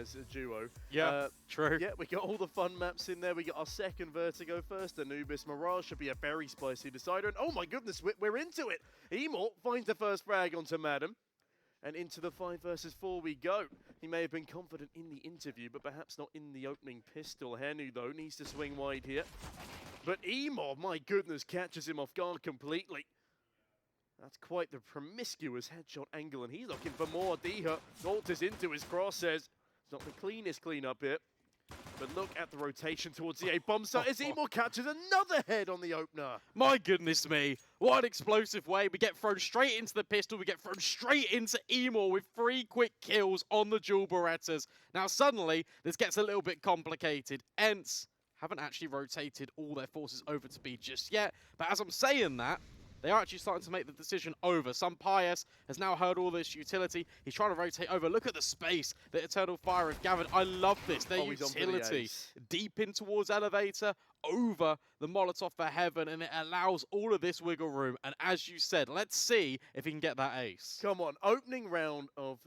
as a duo. Yeah, true. Yeah, we got all the fun maps in there. We got our second Vertigo first. Anubis Mirage should be a very spicy decider. And oh my goodness, we're into it. Emor finds the first frag onto Madam. And into the 5 versus 4 we go. He may have been confident in the interview, but perhaps not in the opening pistol. Henu, though, needs to swing wide here. But Emor, my goodness, catches him off guard completely. That's quite the promiscuous headshot angle, and he's looking for more. Diha alters into his crosshairs. It's not the cleanest cleanup here. But look at the rotation towards the A bomb site as Emor catches another head on the opener. My goodness me, what an explosive way. We get thrown straight into the pistol, we get thrown straight into Emor with 3 quick kills on the dual Berettas. Now suddenly, this gets a little bit complicated. ENCE haven't actually rotated all their forces over to B just yet, but as I'm saying that, they are actually starting to make the decision over. Some Pius has now heard all this utility. He's trying to rotate over. Look at the space that Eternal Fire have gathered. I love this. Their utility deep in towards Elevator, over the Molotov for Heaven, and it allows all of this wiggle room. And as you said, let's see if he can get that ace. Come on, opening round of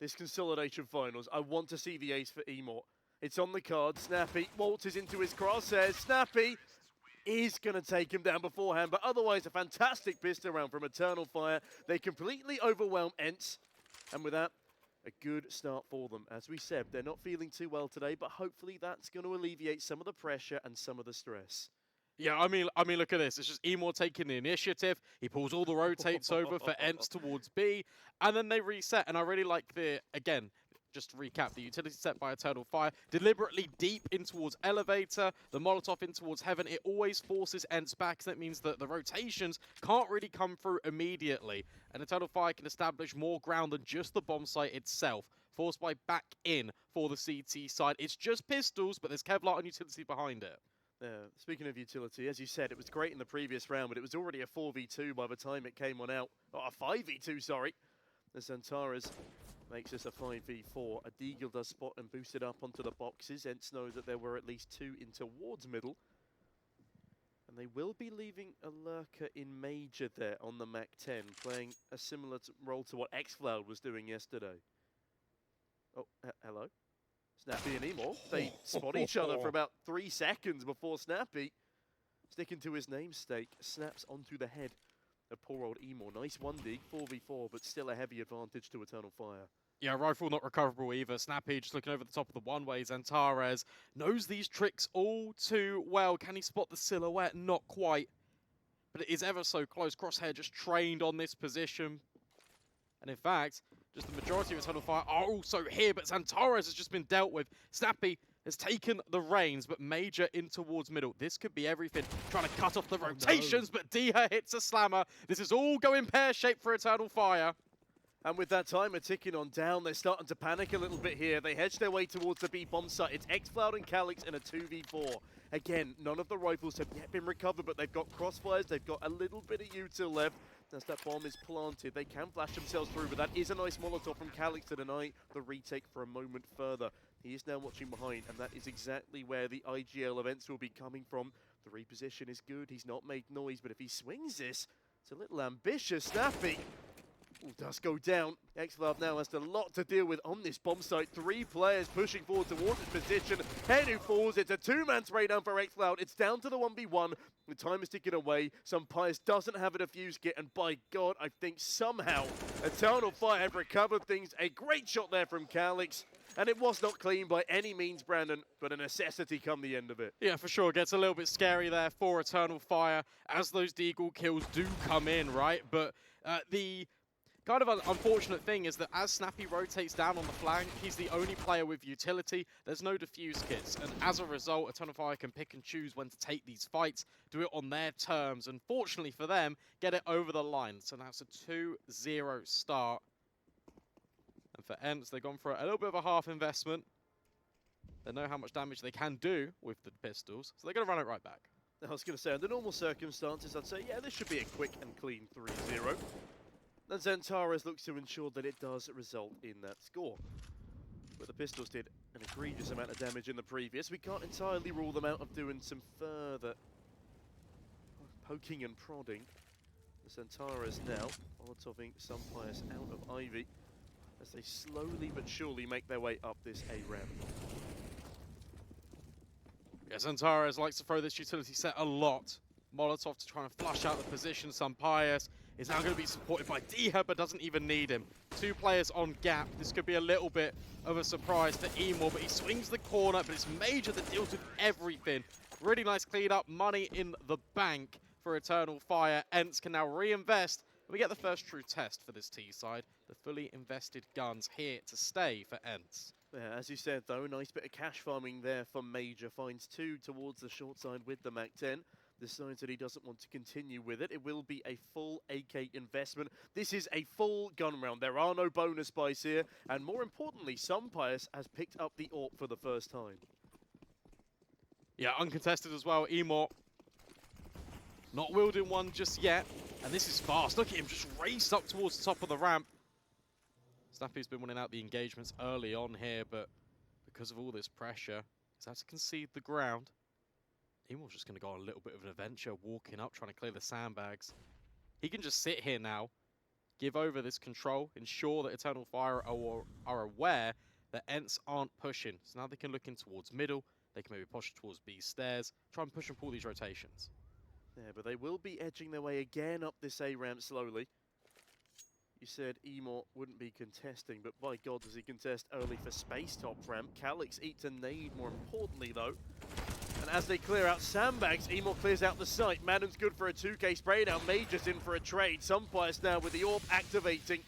this Consolidation Finals. I want to see the ace for Emor. It's on the card. Snappy waltzes into his crosshairs. Snappy is going to take him down beforehand, but otherwise a fantastic pistol round from Eternal Fire. They completely overwhelm ENCE, and with that, a good start for them. As we said, they're not feeling too well today, but hopefully that's going to alleviate some of the pressure and some of the stress. Yeah, I mean, look at this. It's just Emor taking the initiative. He pulls all the rotates over for ENCE towards B, and then they reset. And I really like the, again, just to recap, the utility set by Eternal Fire, deliberately deep in towards Elevator, the Molotov in towards Heaven. It always forces ENCE back, so that means that the rotations can't really come through immediately. And Eternal Fire can establish more ground than just the bomb site itself, forced by back in for the CT side. It's just pistols, but there's Kevlar and utility behind it. Speaking of utility, as you said, it was great in the previous round, but it was already a 4v2 by the time it came on out. Oh, a 5v2, sorry. The Centaurus makes this a 5v4. A Deagle does spot and boost it up onto the boxes. ENCE knows that there were at least 2 in towards middle. And they will be leaving a lurker in Major there on the MAC-10, playing a similar role to what xCloud was doing yesterday. Oh, hello. Snappy and Emor, they spot each other for about 3 seconds before Snappy, sticking to his namesake, snaps onto the head of poor old Emor. Nice 1-dig, 4v4, but still a heavy advantage to Eternal Fire. Yeah, rifle not recoverable either. Snappy just looking over the top of the one-ways. Antares knows these tricks all too well. Can he spot the silhouette? Not quite. But it is ever so close. Crosshair just trained on this position. And in fact, just the majority of Eternal Fire are also here, but Antares has just been dealt with. Snappy has taken the reins, but Major in towards middle. This could be everything. Trying to cut off the rotations, but Diha hits a slammer. This is all going pear-shaped for Eternal Fire. And with that timer ticking on down, they're starting to panic a little bit here. They hedge their way towards the B bomb site. It's xCloud and Calyx in a 2v4. Again, none of the rifles have yet been recovered, but they've got crossfires. They've got a little bit of util left. As that bomb is planted, they can flash themselves through, but that is a nice Molotov from Calyx to deny the retake for a moment further. He is now watching behind, and that is exactly where the IGL events will be coming from. The reposition is good. He's not made noise, but if he swings this, it's a little ambitious. Snappy does go down. xCloud now has a lot to deal with on this bomb site. 3 players pushing forward towards his position. Henu falls. It's a 2-man spray down for xCloud. It's down to the 1v1. The time is ticking away. Some Pius doesn't have a defuse kit, and by God, I think somehow Eternal Fire have recovered things. A great shot there from Calyx. And it was not clean by any means, Brandon, but a necessity come the end of it. Yeah, for sure. Gets a little bit scary there for Eternal Fire as those Deagle kills do come in, right? But the kind of an unfortunate thing is that as Snappy rotates down on the flank, he's the only player with utility. There's no defuse kits, and as a result, Eternal Fire can pick and choose when to take these fights, do it on their terms, and fortunately for them, get it over the line. So now it's a 2-0 start. And for ENCE, they've gone for a little bit of a half investment. They know how much damage they can do with the pistols, so they're going to run it right back. I was going to say, under normal circumstances, I'd say, yeah, this should be a quick and clean 3-0. Then Zentares looks to ensure that it does result in that score. But the pistols did an egregious amount of damage in the previous. We can't entirely rule them out of doing some further poking and prodding. The Zentares now molotoving some players out of Ivy. as they slowly but surely make their way up this A ramp. Yes, Antares likes to throw this utility set a lot. Molotov to try and flush out the position. Sampayas is now going to be supported by Diha, but doesn't even need him. 2 players on gap. This could be a little bit of a surprise for Emor, but he swings the corner, but it's Major that deals with everything. Really nice clean up, money in the bank for Eternal Fire. ENCE can now reinvest. We get the first true test for this T side. The fully invested guns here to stay for ENCE. Yeah, as you said though, nice bit of cash farming there for Major. Finds 2 towards the short side with the MAC-10. Decides that he doesn't want to continue with it. It will be a full AK investment. This is a full gun round. There are no bonus buys here. And more importantly, Sampayas has picked up the AWP for the first time. Yeah, uncontested as well. Emor not wielding one just yet. And this is fast. Look at him just race up towards the top of the ramp. Snappy's been winning out the engagements early on here, but because of all this pressure, he's had to concede the ground. Emor's just going to go on a little bit of an adventure, walking up, trying to clear the sandbags. He can just sit here now, give over this control, ensure that Eternal Fire are aware that ENCE aren't pushing. So now they can look in towards middle, they can maybe push towards B stairs, try and push and pull these rotations. Yeah, but they will be edging their way again up this A ramp slowly. You said Emor wouldn't be contesting, but by God does he contest early for space top ramp. Calix eats a nade, more importantly though. And as they clear out sandbags, Emor clears out the site. Madden's good for a 2K spray now. Major's in for a trade. Sampayas now with the AWP activating.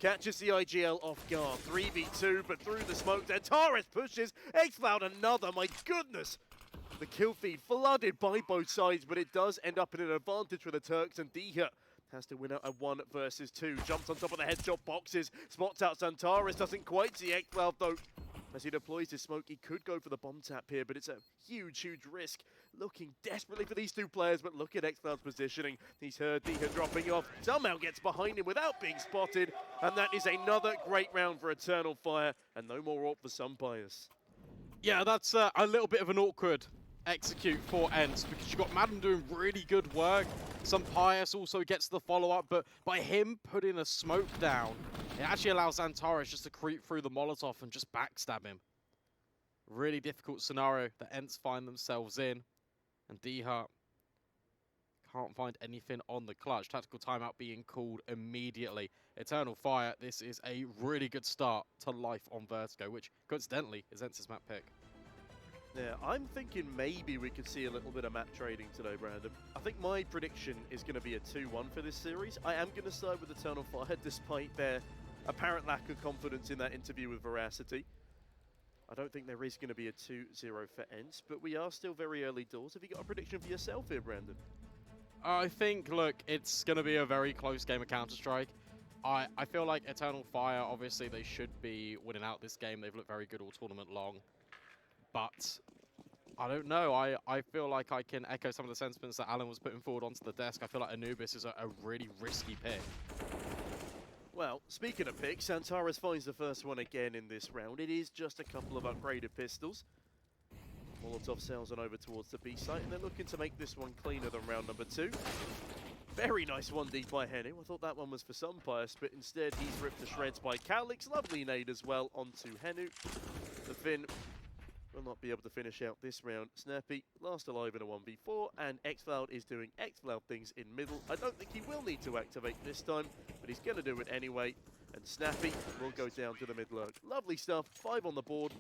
Catches the IGL off guard. 3v2, but through the smoke. Antares pushes. Xcloud another, my goodness. The kill feed flooded by both sides, but it does end up in an advantage for the Turks, and Diha has to win out a 1 versus 2. Jumps on top of the headshot boxes. Spots out Antares. Doesn't quite see Xcloud though. As he deploys his smoke, he could go for the bomb tap here, but it's a huge, huge risk. Looking desperately for these 2 players, but look at Xcloud's positioning. He's heard Diha dropping off, somehow gets behind him without being spotted, and that is another great round for Eternal Fire, and no more AWP for Sampayas. Yeah, that's a little bit of an awkward execute for ENCE, because you've got Madden doing really good work. Sampayas also gets the follow-up, but by him putting a smoke down, it actually allows Antares just to creep through the Molotov and just backstab him. Really difficult scenario that ENCE find themselves in. And Diha can't find anything on the clutch. Tactical timeout being called immediately. Eternal Fire, this is a really good start to life on Vertigo, which coincidentally is ENCE's map pick. Yeah, I'm thinking maybe we could see a little bit of map trading today, Brandon. I think my prediction is going to be a 2-1 for this series. I am going to side with Eternal Fire despite their apparent lack of confidence in that interview with Veracity. I don't think there is going to be a 2-0 for ENCE, but we are still very early doors. Have you got a prediction for yourself here, Brandon? I think, look, it's going to be a very close game of Counter-Strike. I feel like Eternal Fire, obviously, they should be winning out this game. They've looked very good all tournament long. But I don't know. I feel like I can echo some of the sentiments that Alan was putting forward onto the desk. I feel like Anubis is a really risky pick. Well, speaking of picks, Antares finds the first one again in this round. It is just a couple of upgraded pistols. Molotov sails on over towards the B site, and they're looking to make this one cleaner than round number 2. Very nice 1D by Hennu. I thought that one was for Sampayas, but instead he's ripped to shreds by Calix. Lovely nade as well onto Hennu. The Finn will not be able to finish out this round. Snappy, last alive in a 1v4, and Xcloud is doing Xcloud things in middle. I don't think he will need to activate this time, but he's going to do it anyway. And Snappy will go down to the mid lurk. Lovely stuff, 5 on the board.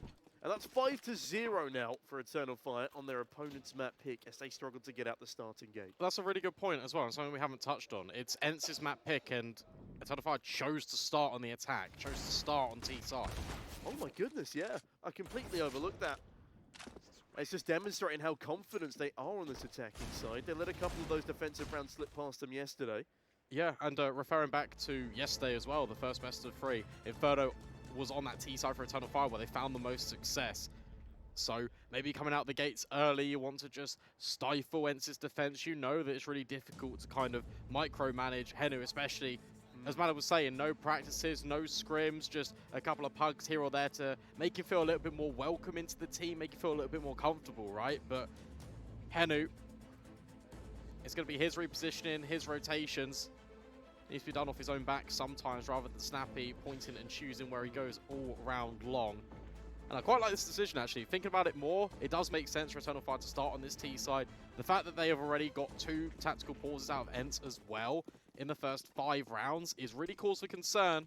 And that's 5-0 now for Eternal Fire on their opponent's map pick as they struggle to get out the starting gate. That's a really good point as well, and something we haven't touched on. It's ENCE's map pick, and Eternal Fire chose to start on the attack, chose to start on T side. Oh my goodness, yeah. I completely overlooked that. It's just demonstrating how confident they are on this attacking side. They let a couple of those defensive rounds slip past them yesterday. Yeah, and referring back to yesterday as well, the first best of 3, Inferno was on that T side for Eternal Fire where they found the most success. So maybe coming out the gates early, you want to just stifle ENCE's defense. You know that it's really difficult to kind of micromanage Hennu, especially, as Malta was saying, no practices, no scrims, just a couple of pugs here or there to make you feel a little bit more welcome into the team, make you feel a little bit more comfortable, right? But Hennu, it's going to be his repositioning, his rotations. Needs to be done off his own back sometimes rather than Snappy pointing and choosing where he goes all round long. And I quite like this decision, actually. Thinking about it more, it does make sense for Eternal Fire to start on this T side. The fact that they have already got 2 tactical pauses out of ENCE as well in the first 5 rounds is really cause for concern.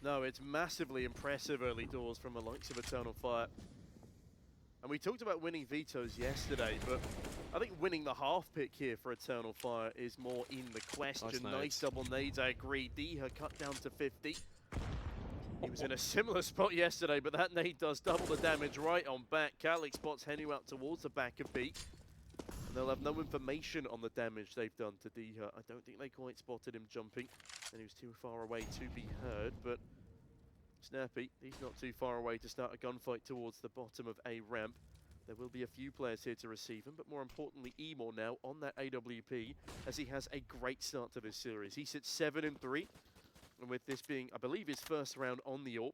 No, it's massively impressive early doors from the likes of Eternal Fire. And we talked about winning vetoes yesterday, but I think winning the half pick here for Eternal Fire is more in the question. Nice double nades, I agree. Diha cut down to 50. He was in a similar spot yesterday, but that nade does double the damage right on back. Calyx spots Henu out towards the back of B. And they'll have no information on the damage they've done to Diha. I don't think they quite spotted him jumping, and he was too far away to be heard, but Snappy, he's not too far away to start a gunfight towards the bottom of A ramp. There will be a few players here to receive him, but more importantly, Emor now on that AWP, as he has a great start to this series. He sits 7-3, and with this being, I believe, his first round on the AWP,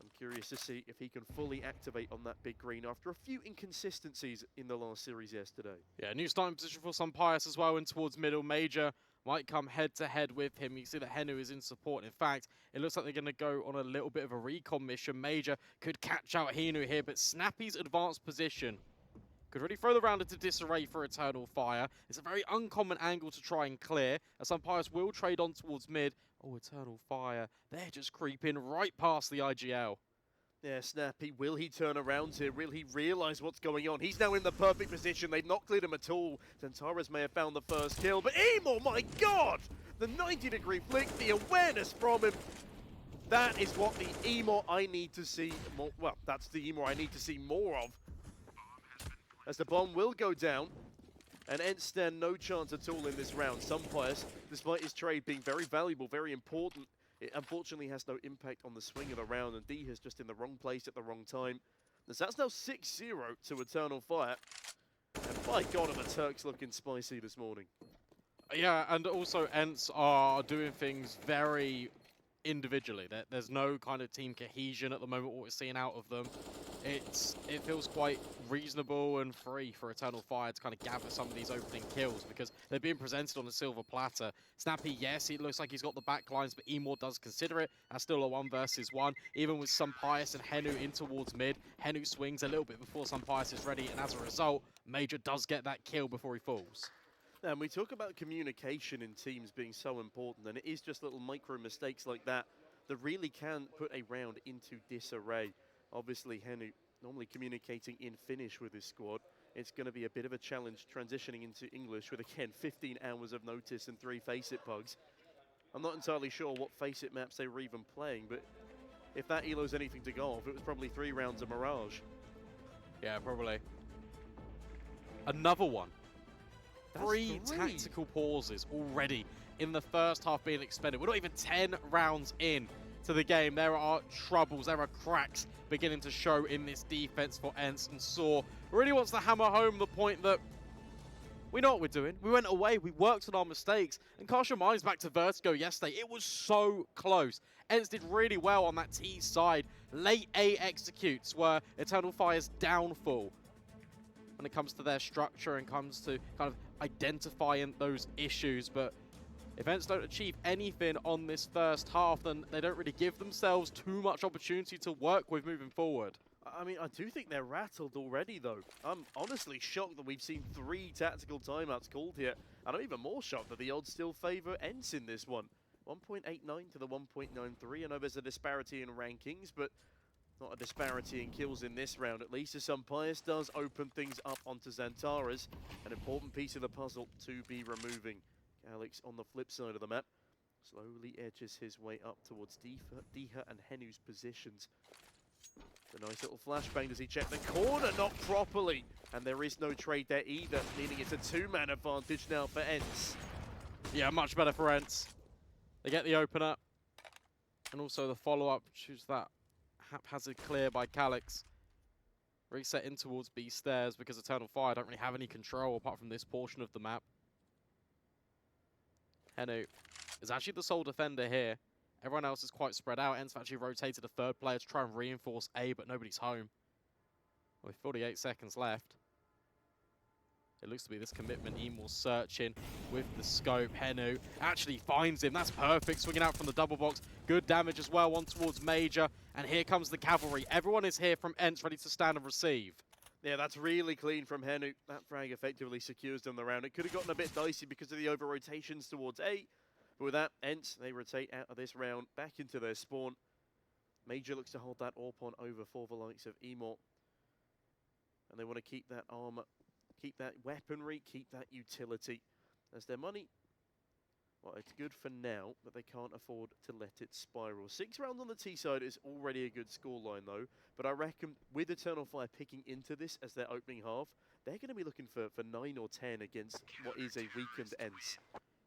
I'm curious to see if he can fully activate on that big green after a few inconsistencies in the last series yesterday. Yeah, new starting position for Sampaius as well, and towards middle. Major might come head-to-head with him. You see that Henu is in support. In fact, it looks like they're going to go on a little bit of a recon mission. Major could catch out Henu here, but Snappy's advanced position could really throw the round into disarray for Eternal Fire. It's a very uncommon angle to try and clear, as Sampaius will trade on towards mid. Oh, Eternal Fire, they're just creeping right past the IGL. Yeah, Snappy, will he turn around here? Will he realise what's going on? He's now in the perfect position. They've not cleared him at all. Zentares may have found the first kill, but Emor, my God! The 90-degree flick, the awareness from him. That is what the Emor I need to see more. Well, that's the Emor I need to see more of. As the bomb will go down, and ENCE stand no chance at all in this round. Sampaius, despite his trade being very valuable, very important, it unfortunately has no impact on the swing of the round, and Diha's just in the wrong place at the wrong time. So that's now 6-0 to Eternal Fire. And by God, are the Turks looking spicy this morning. Yeah, and also ENCE are doing things very individually. There's no kind of team cohesion at the moment, what we're seeing out of them. It feels quite reasonable and free for Eternal Fire to kind of gather some of these opening kills, because they're being presented on a silver platter. Snappy, yes, it looks like he's got the backlines, but Emor does consider it as still a 1 versus 1. Even with Sampaius and Henu in towards mid, Henu swings a little bit before Sampaius is ready, and as a result, Major does get that kill before he falls. And we talk about communication in teams being so important, and it is just little micro mistakes like that that really can put a round into disarray. Obviously, Henu normally communicating in Finnish with his squad. It's going to be a bit of a challenge transitioning into English with, again, 15 hours of notice and 3 Faceit bugs. I'm not entirely sure what Faceit maps they were even playing, but if that ELO's anything to go off, it was probably 3 rounds of Mirage. Yeah, probably. Another one. Three tactical pauses already in the first half being expended. We're not even 10 rounds in to the game. There are troubles, there are cracks beginning to show in this defense for ENCE, and Saw really wants to hammer home the point that we know what we're doing. We went away, we worked on our mistakes, and cast your minds back to Vertigo yesterday. It was so close. ENCE did really well on that T side. Late A executes were Eternal Fire's downfall when it comes to their structure and comes to kind of identifying those issues. But if ENCE don't achieve anything on this first half, then they don't really give themselves too much opportunity to work with moving forward. I mean, I do think they're rattled already, though. I'm honestly shocked that we've seen 3 tactical timeouts called here. And I'm even more shocked that the odds still favour ENCE in this one. 1.89 to the 1.93. I know there's a disparity in rankings, but not a disparity in kills in this round, at least, as Sampaius does open things up onto Zentares. An important piece of the puzzle to be removing. Calyx on the flip side of the map slowly edges his way up towards Diha and Henu's positions. A nice little flashbang. Does he check the corner? Not properly. And there is no trade there either, meaning it's a 2-man advantage now for ENCE. Yeah, much better for ENCE. They get the opener. And also the follow-up. Choose that haphazard clear by Calyx. Reset in towards B stairs because Eternal Fire don't really have any control apart from this portion of the map. Henu is actually the sole defender here. Everyone else is quite spread out. ENCE actually rotated a 3rd player to try and reinforce A, but nobody's home. With 48 seconds left. It looks to be this commitment. Emil searching with the scope. Henu actually finds him. That's perfect. Swinging out from the double box. Good damage as well. One towards Major. And here comes the cavalry. Everyone is here from ENCE, ready to stand and receive. Yeah, that's really clean from Henu. That frag effectively secures them the round. It could have gotten a bit dicey because of the over-rotations towards A. But with that, ENCE, they rotate out of this round, back into their spawn. Major looks to hold that AWP on over for the likes of Emil. And they want to keep that armor, keep that weaponry, keep that utility as their money. Well, it's good for now, but they can't afford to let it spiral. 6 rounds on the T side is already a good scoreline, though. But I reckon with Eternal Fire picking into this as their opening half, they're going to be looking for 9 or 10 against what is a weakened ENCE.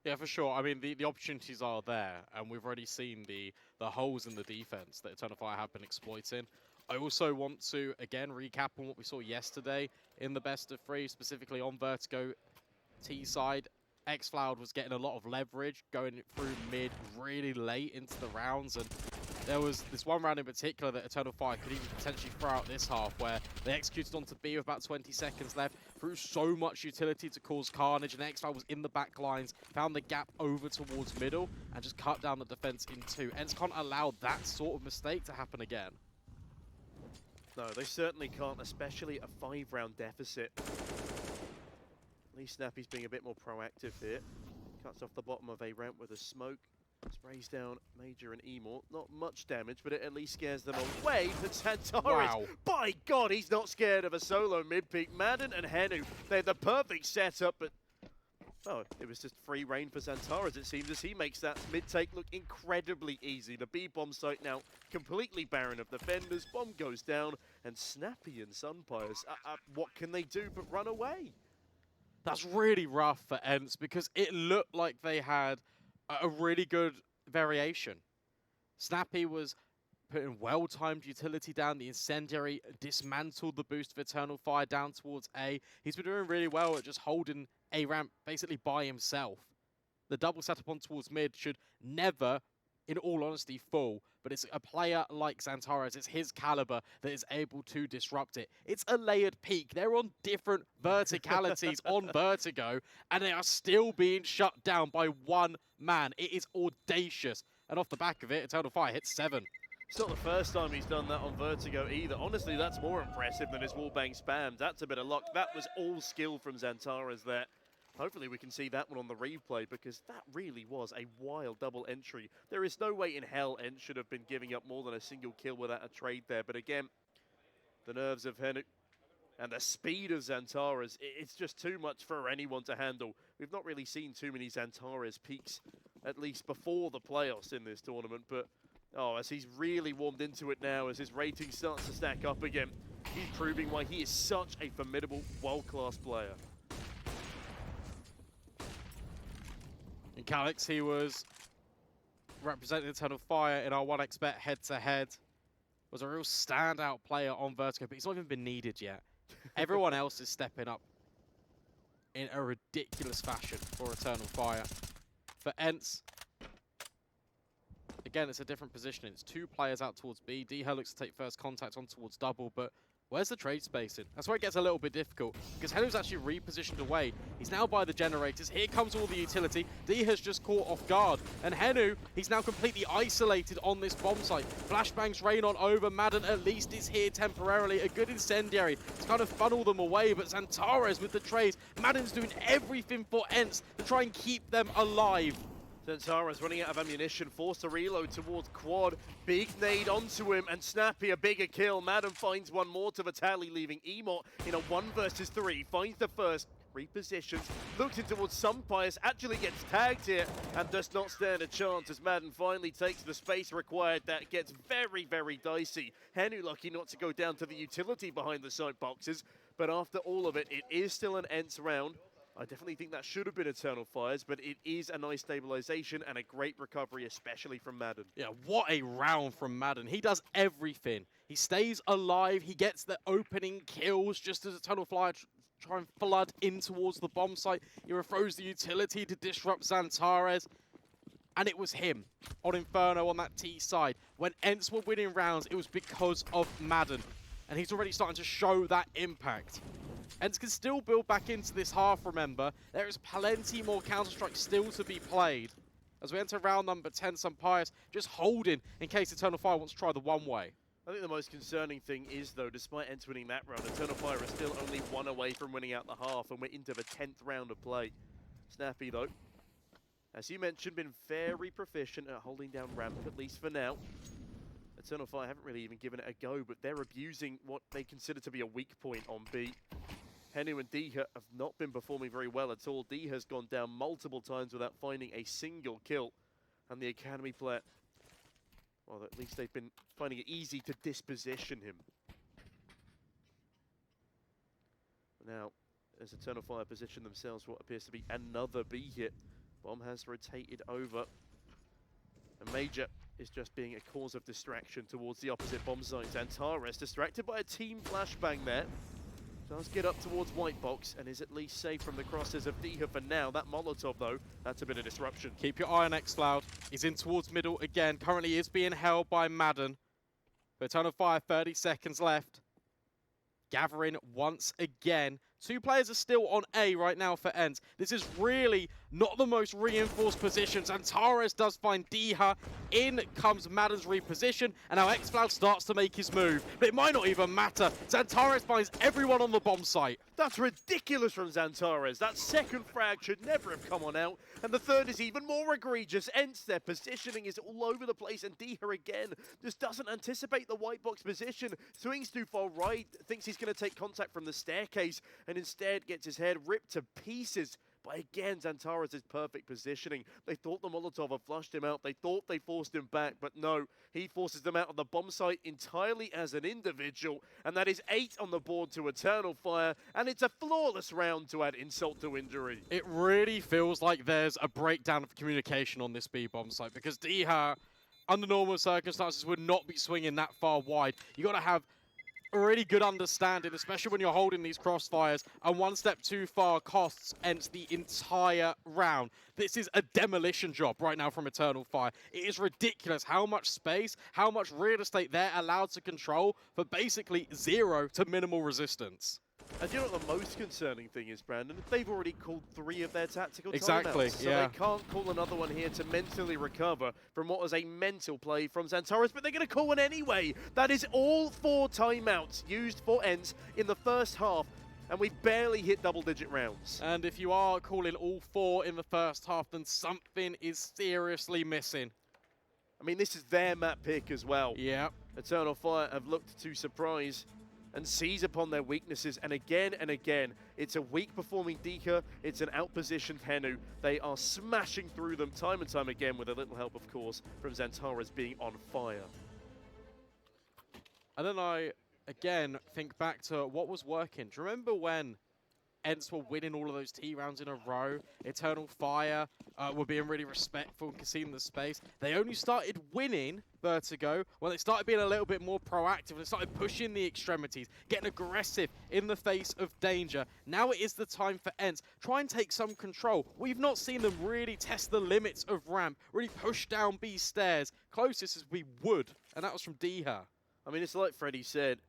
Yeah, for sure. I mean, the opportunities are there, and we've already seen the holes in the defense that Eternal Fire have been exploiting. I also want to, again, recap on what we saw yesterday in the best of 3, specifically on Vertigo T side. xFloud was getting a lot of leverage, going through mid really late into the rounds, and there was this one round in particular that Eternal Fire could even potentially throw out this half, where they executed onto B with about 20 seconds left, threw so much utility to cause carnage, and xFloud was in the back lines, found the gap over towards middle, and just cut down the defense in 2. ENCE can't allow that sort of mistake to happen again. No, they certainly can't, especially a 5-round deficit. At least Snappy's being a bit more proactive here. Cuts off the bottom of a ramp with a smoke. Sprays down Major and Emil. Not much damage, but it at least scares them away. But Xantares, Wow. by God, he's not scared of a solo mid-peak. Madden and Henu, they're the perfect setup, but oh, it was just free reign for Xantares, it seems, as he makes that mid-take look incredibly easy. The B-bomb site now completely barren of defenders. Bomb goes down, and Snappy and Sunpires, what can they do but run away? That's really rough for ENCE, because it looked like they had a really good variation. Snappy was putting well-timed utility down. The incendiary dismantled the boost of Eternal Fire down towards A. He's been doing really well at just holding A ramp basically by himself. The double setup on towards mid should never, in all honesty, fall. But it's a player like Xantares, it's his caliber that is able to disrupt it. It's a layered peak. They're on different verticalities on Vertigo, and they are still being shut down by one man. It is audacious. And off the back of it, Eternal Fire hits 7. It's not the first time he's done that on Vertigo either. Honestly, that's more impressive than his wallbang spams. That's a bit of luck. That was all skill from Xantares there. Hopefully we can see that one on the replay, because that really was a wild double entry. There is no way in hell ENCE should have been giving up more than a single kill without a trade there. But again, the nerves of Henu and the speed of Xantares, it's just too much for anyone to handle. We've not really seen too many Xantares peaks, at least before the playoffs in this tournament. But oh, as he's really warmed into it now, as his rating starts to stack up again, he's proving why he is such a formidable, world-class player. In Calix, he was representing Eternal Fire in our 1xBet head-to-head. Was a real standout player on Vertigo, but he's not even been needed yet. Everyone else is stepping up in a ridiculous fashion for Eternal Fire. For ENCE, again, it's a different positioning. It's 2 players out towards B. D-Hell looks to take first contact on towards double, but where's the trade spacing? That's where it gets a little bit difficult, because Henu's actually repositioned away. He's now by the generators. Here comes all the utility. D has just caught off guard. And Henu, he's now completely isolated on this bomb site. Flashbangs rain on over. Madden at least is here temporarily. A good incendiary to kind of funnel them away, but Xantares with the trades. Madden's doing everything for ENCE to try and keep them alive. Xantares running out of ammunition, forced to reload towards quad. Big nade onto him, and Snappy a bigger kill. Madden finds one more to the tally, leaving Emot in a 1 versus 3. Finds the first, repositions, looks in towards Sunpires, actually gets tagged here, and does not stand a chance as Madden finally takes the space required. That gets very, very dicey. Henu lucky not to go down to the utility behind the side boxes, but after all of it, it is still an ENCE round. I definitely think that should have been Eternal Fires, but it is a nice stabilization and a great recovery, especially from Madden. Yeah, what a round from Madden. He does everything. He stays alive. He gets the opening kills just as Eternal Fire try and flood in towards the bomb site. He refroze the utility to disrupt Xantares. And it was him on Inferno on that T side. When ENCE were winning rounds, it was because of Madden. And he's already starting to show that impact. ENCE can still build back into this half, remember. There is plenty more Counter-Strike still to be played. As we enter round number 10, Sampaius just holding in case Eternal Fire wants to try the one-way. I think the most concerning thing is, though, despite ENCE winning that round, Eternal Fire is still only one away from winning out the half, and we're into the 10th round of play. Snappy, though, as you mentioned, been very proficient at holding down ramp, at least for now. Eternal Fire haven't really even given it a go, but they're abusing what they consider to be a weak point on B. Henu and Diha have not been performing very well at all. Diha's gone down multiple times without finding a single kill. And the Academy player, well, at least they've been finding it easy to disposition him. Now, as Eternal Fire position themselves what appears to be another B hit, bomb has rotated over. And Major is just being a cause of distraction towards the opposite bomb site. Xantares distracted by a team flashbang there. Does get up towards white box and is at least safe from the crosses of Diha for now. That Molotov, though, that's a bit of disruption. Keep your eye on xCloud. He's in towards middle again. Currently is being held by Madden. But Eternal Fire, 30 seconds left. Gathering once again. 2 players are still on A right now for ENCE. This is really not the most reinforced positions. Xantares does find Diha. In comes Madden's reposition. And now xCloud starts to make his move. But it might not even matter. Xantares finds everyone on the bomb site. That's ridiculous from Xantares. That second frag should never have come on out. And the third is even more egregious. ENCE, their positioning is all over the place. And Diha again just doesn't anticipate the white box position. Swings too far right. Thinks he's going to take contact from the staircase. And instead gets his head ripped to pieces by, again, Xantares' perfect positioning. They thought the Molotov had flushed him out. They thought they forced him back, but no. He forces them out of the bomb site entirely as an individual, and that is 8 on the board to Eternal Fire, and it's a flawless round to add insult to injury. It really feels like there's a breakdown of communication on this B bomb site, because Diha, under normal circumstances, would not be swinging that far wide. You got to have a really good understanding, especially when you're holding these crossfires, and one step too far costs ENCE the entire round. This is a demolition job right now from Eternal Fire. It is ridiculous how much space, how much real estate they're allowed to control for basically 0 to minimal resistance. And you know what the most concerning thing is, Brandon? They've already called 3 of their tactical Exactly, timeouts. So yeah. they can't call another one here to mentally recover from what was a mental play from Xantares, but they're going to call one anyway. That is all 4 timeouts used for ENCE in the first half, and we barely hit double-digit rounds. And if you are calling all 4 in the first half, then something is seriously missing. I mean, this is their map pick as well. Yeah. Eternal Fire have looked to surprise and seize upon their weaknesses, and again, it's a weak performing Diha, it's an outpositioned Henu. They are smashing through them time and time again with a little help, of course, from Xantares being on fire. And then I, again, think back to what was working. Do you remember when ENCE were winning all of those T rounds in a row? Eternal Fire were being really respectful and conceding the space. They only started winning Vertigo when they started being a little bit more proactive and they started pushing the extremities, getting aggressive in the face of danger. Now it is the time for ENCE. Try and take some control. We've not seen them really test the limits of ramp, really push down B stairs, closest as we would, and that was from Diha. I mean, it's like Freddie said,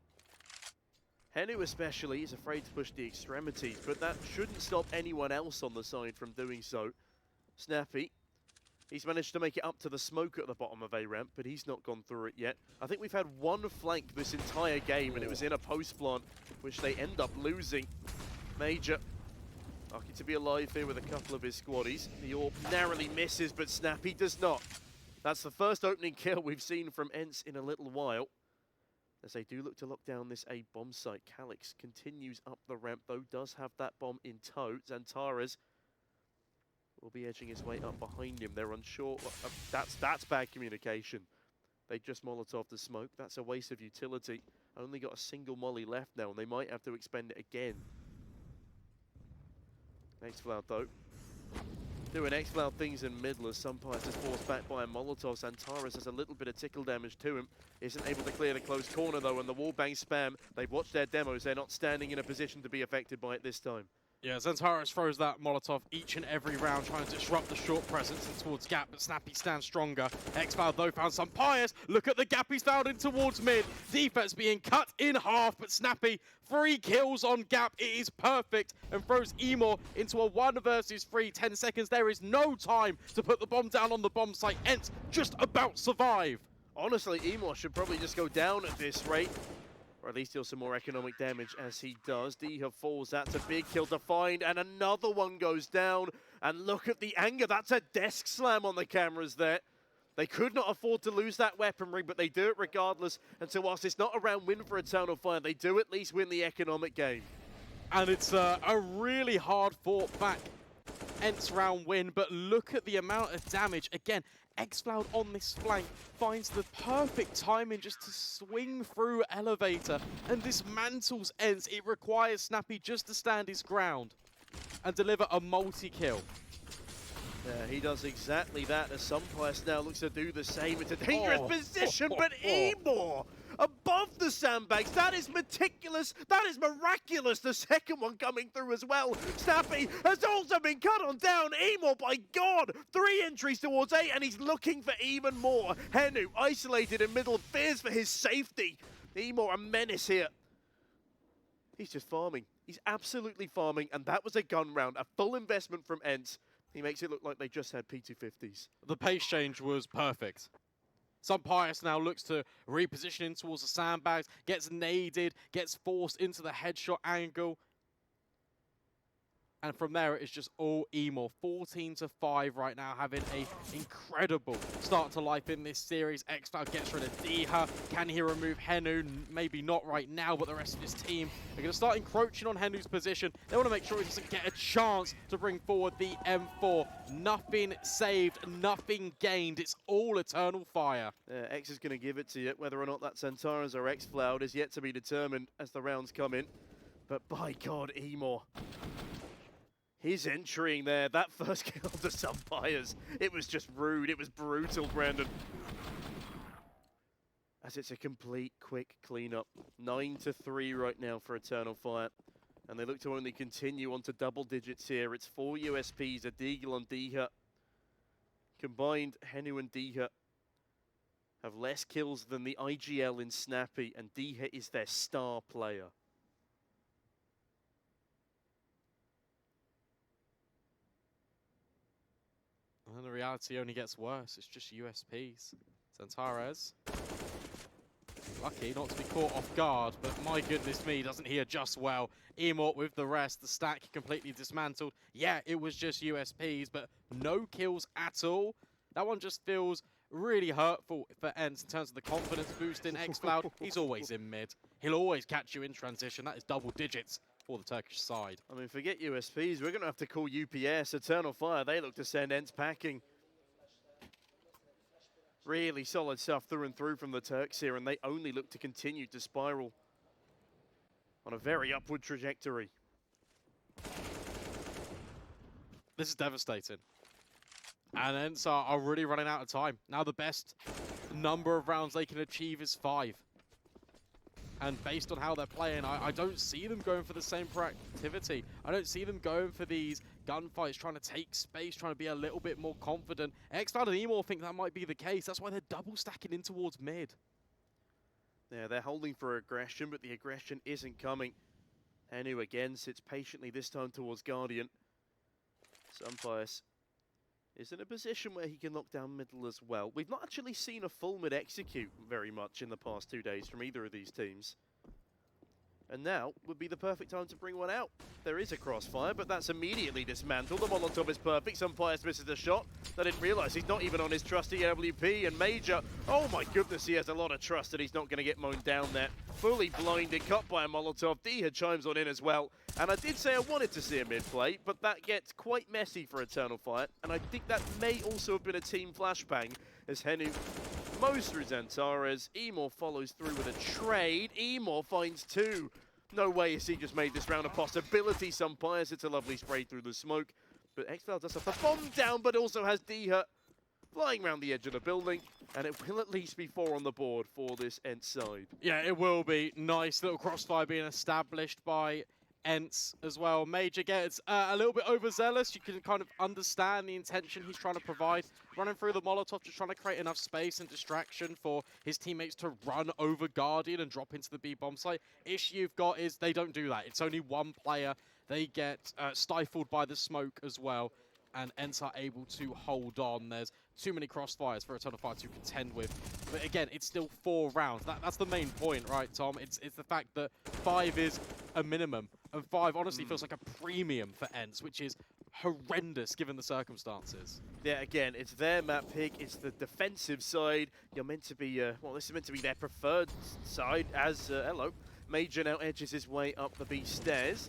Henu especially is afraid to push the extremities, but that shouldn't stop anyone else on the side from doing so. Snappy, he's managed to make it up to the smoke at the bottom of A ramp, but he's not gone through it yet. I think we've had one flank this entire game, and it was in a post plant, which they end up losing. Major, lucky to be alive here with a couple of his squaddies. The AWP narrowly misses, but Snappy does not. That's the first opening kill we've seen from ENCE in a little while, as they do look to lock down this A bomb site. Calix continues up the ramp, though, does have that bomb in tow. Xantares will be edging his way up behind him. They're unsure. That's bad communication. They just Molotov the smoke. That's a waste of utility. Only got a single molly left now, and they might have to expend it again. xCloud, though, doing xCloud things in middle as Sampaius is forced back by a Molotov. Xantares has a little bit of tickle damage to him. Isn't able to clear the close corner, though, and the wallbang spam. They've watched their demos. They're not standing in a position to be affected by it this time. Yeah, Zentaris throws that Molotov each and every round, trying to disrupt the short presence in towards Gap, but Snappy stands stronger. xCloud, though, found some pious. Look at the gap he's found in towards mid. Defense being cut in half, but Snappy, 3 kills on Gap. It is perfect, and throws Emor into a 1 versus 3. 10 seconds. There is no time to put the bomb down on the bomb site. ENCE just about survive. Honestly, Emor should probably just go down at this rate. Or at least deal some more economic damage as he does. Diha falls, that's a big kill to find, and another one goes down. And look at the anger, that's a desk slam on the cameras there. They could not afford to lose that weaponry, but they do it regardless. And so whilst it's not a round win for Eternal Fire, they do at least win the economic game. And it's a really hard fought back ENCE round win, but look at the amount of damage. Again, xCloud on this flank finds the perfect timing just to swing through elevator and dismantles ENCE. It requires Snappy just to stand his ground and deliver a multi-kill. Yeah, he does exactly that as Sunpice now looks to do the same. It's a dangerous position, but Emor above the sandbags. That is meticulous. That is miraculous. The second one coming through as well. Snappy has also been cut on down. Emor, by God, 3 entries towards 8, and he's looking for even more. Henu isolated in middle, fears for his safety. Emor, a menace here. He's just farming. He's absolutely farming, and that was a gun round. A full investment from ENCE. He makes it look like they just had P250s. The pace change was perfect. Some Pious now looks to reposition in towards the sandbags, gets naded, gets forced into the headshot angle. And from there, it's just all Emor. 14-5 right now, having an incredible start to life in this series. xCloud gets rid of Diha. Can he remove Henu? Maybe not right now, but the rest of his team are going to start encroaching on Henu's position. They want to make sure he doesn't get a chance to bring forward the M4. Nothing saved, nothing gained. It's all Eternal Fire. X is going to give it to you. Whether or not that's Zentaris or xCloud is yet to be determined as the rounds come in. But by God, Emor. His entering there, that first kill to Sunfires, it was just rude, it was brutal, Brandon. As it's a complete quick cleanup. 9-3 right now for Eternal Fire. And they look to only continue on to double digits here. It's 4 USPs, a Deagle on Diha. Combined, Henu and Diha have less kills than the IGL in Snappy, and Diha is their star player. And the reality only gets worse. It's just USPs. Zentaris, lucky not to be caught off guard, but my goodness me, doesn't he adjust well? Emor with the rest, the stack completely dismantled. Yeah, it was just USPs, but no kills at all. That one just feels really hurtful for ENCE in terms of the confidence boost in xCloud. He's always in mid. He'll always catch you in transition. That is double digits for the Turkish side. I mean, forget USPs. We're going to have to call UPS. Eternal Fire, they look to send ENCE packing. Really solid stuff through and through from the Turks here, and they only look to continue to spiral on a very upward trajectory. This is devastating. And ENCE are really running out of time. Now the best number of rounds they can achieve is 5. And based on how they're playing, I don't see them going for the same proactivity. I don't see them going for these gunfights, trying to take space, trying to be a little bit more confident. xCloud and Emor think that might be the case. That's why they're double stacking in towards mid. Yeah, they're holding for aggression, but the aggression isn't coming. Henu again sits patiently, this time towards Guardian. Sunpice is in a position where he can lock down middle as well. We've not actually seen a full mid execute very much in the past 2 days from either of these teams. And now would be the perfect time to bring one out. There is a crossfire, but that's immediately dismantled. The Molotov is perfect. Sunpice misses the shot. They didn't realize he's not even on his trusty AWP. And Major, oh my goodness, he has a lot of trust that he's not going to get mown down there. Fully blinded, cut by a Molotov. Diha chimes on in as well. And I did say I wanted to see a mid-play, but that gets quite messy for Eternal Fire. And I think that may also have been a team flashbang as Henu mows through Zentaris. Emor follows through with a trade. Emor finds 2. No way has he just made this round a possibility. Sunpice, it's a lovely spray through the smoke. But xCloud does have the bomb down, but also has Diha flying around the edge of the building. And it will at least be 4 on the board for this ENCE side. Yeah, it will be. Nice little crossfire being established by ENCE as well. Major gets a little bit overzealous. You can kind of understand the intention he's trying to provide. Running through the Molotov, just trying to create enough space and distraction for his teammates to run over Guardian and drop into the B bomb site. Issue you've got is they don't do that. It's only one player. They get stifled by the smoke as well. And ENCE are able to hold on. There's too many crossfires for Eternal Fire to contend with. But again, it's still 4 rounds. That's the main point, right, Tom? It's the fact that 5 is a minimum. And 5 honestly feels like a premium for ENCE, which is horrendous given the circumstances. Yeah, again, it's their map pick. It's the defensive side. You're meant to be, well, this is meant to be their preferred side as, hello, Major now edges his way up the B stairs.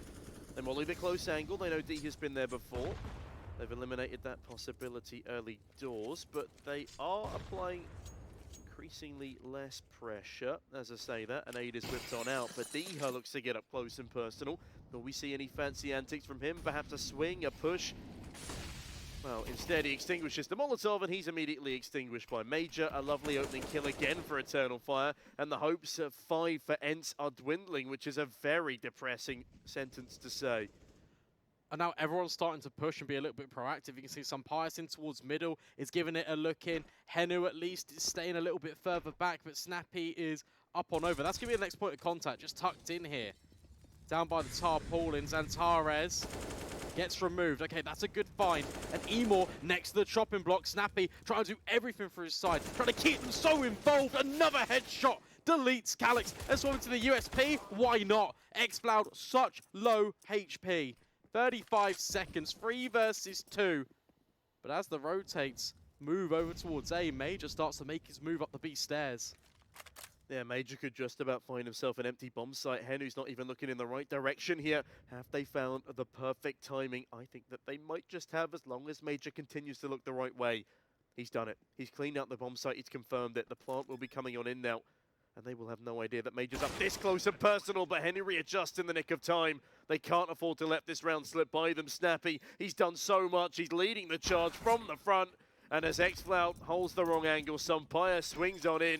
Then we'll leave it close angle. They know D has been there before. They've eliminated that possibility early doors, but they are applying increasingly less pressure. As I say that, an aid is whipped on out, but Diha looks to get up close and personal. Will we see any fancy antics from him? Perhaps a swing, a push? Well, instead he extinguishes the Molotov, and he's immediately extinguished by Major. A lovely opening kill again for Eternal Fire, and the hopes of 5 for ENCE are dwindling, which is a very depressing sentence to say. And now everyone's starting to push and be a little bit proactive. You can see some Pius in towards middle is giving it a look in. Henu at least is staying a little bit further back, but Snappy is up on over. That's going to be the next point of contact, just tucked in here. Down by the tarpaulins, Antares gets removed. Okay, that's a good find. And Emor next to the chopping block. Snappy trying to do everything for his side, trying to keep them so involved. Another headshot deletes Calyx. Let's move to the USP. Why not? Xcloud, such low HP. 35 seconds, 3 versus 2. But as the rotates move over towards A, Major starts to make his move up the B stairs. Yeah, Major could just about find himself an empty bomb site. Henu's not even looking in the right direction here. Have they found the perfect timing? I think that they might just have, as long as Major continues to look the right way. He's done it. He's cleaned out the bomb site. He's confirmed it. The plant will be coming on in now. And they will have no idea that Major's up this close and personal, but Henu readjusts in the nick of time. They can't afford to let this round slip by them. Snappy, he's done so much. He's leading the charge from the front. And as Xcloud holds the wrong angle, Sumpire swings on in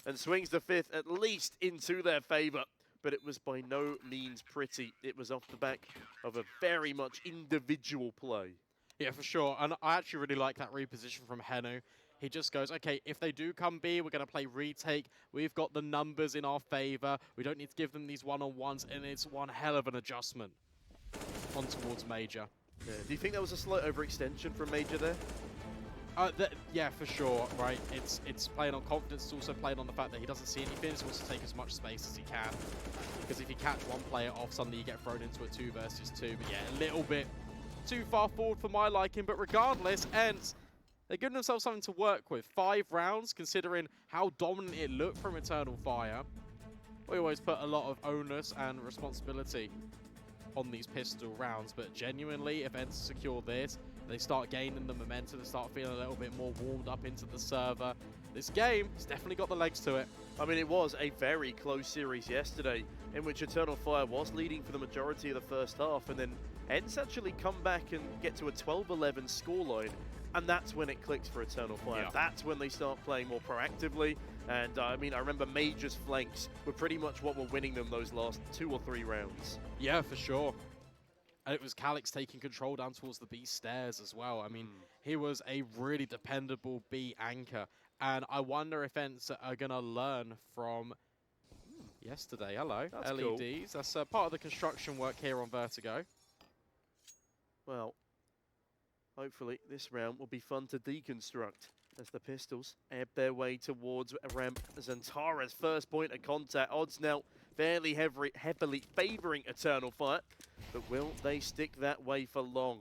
and swings the 5th at least into their favor. But it was by no means pretty. It was off the back of a very much individual play. Yeah, for sure. And I actually really like that reposition from Henu. He just goes, okay, if they do come B, we're going to play retake. We've got the numbers in our favor. We don't need to give them these one-on-ones, and it's one hell of an adjustment on towards Major. Yeah. Do you think that was a slight overextension from Major there? Yeah, for sure, right? It's playing on confidence. It's also playing on the fact that he doesn't see anything. He wants to take as much space as he can. Because if you catch one player off, suddenly you get thrown into a 2 versus 2. But yeah, a little bit too far forward for my liking. But regardless, ENCE, they're giving themselves something to work with. 5 rounds, considering how dominant it looked from Eternal Fire. We always put a lot of onus and responsibility on these pistol rounds, but genuinely, if ENCE secure this, they start gaining the momentum, they start feeling a little bit more warmed up into the server. This game has definitely got the legs to it. I mean, it was a very close series yesterday, in which Eternal Fire was leading for the majority of the first half, and then ENCE actually come back and get to a 12-11 scoreline. And that's when it clicks for Eternal Fire. Yeah. That's when they start playing more proactively. And I mean, I remember Major's flanks were pretty much what were winning them those last 2 or 3 rounds. Yeah, for sure. And it was Calyx taking control down towards the B stairs as well. I mean, he was a really dependable B anchor. And I wonder if ENCE are going to learn from yesterday. Hello, that's LEDs. Cool. That's part of the construction work here on Vertigo. Well, hopefully this round will be fun to deconstruct as the Pistols ebb their way towards ramp Zantara's first point of contact. Odds now fairly heavily favouring Eternal Fire, but will they stick that way for long?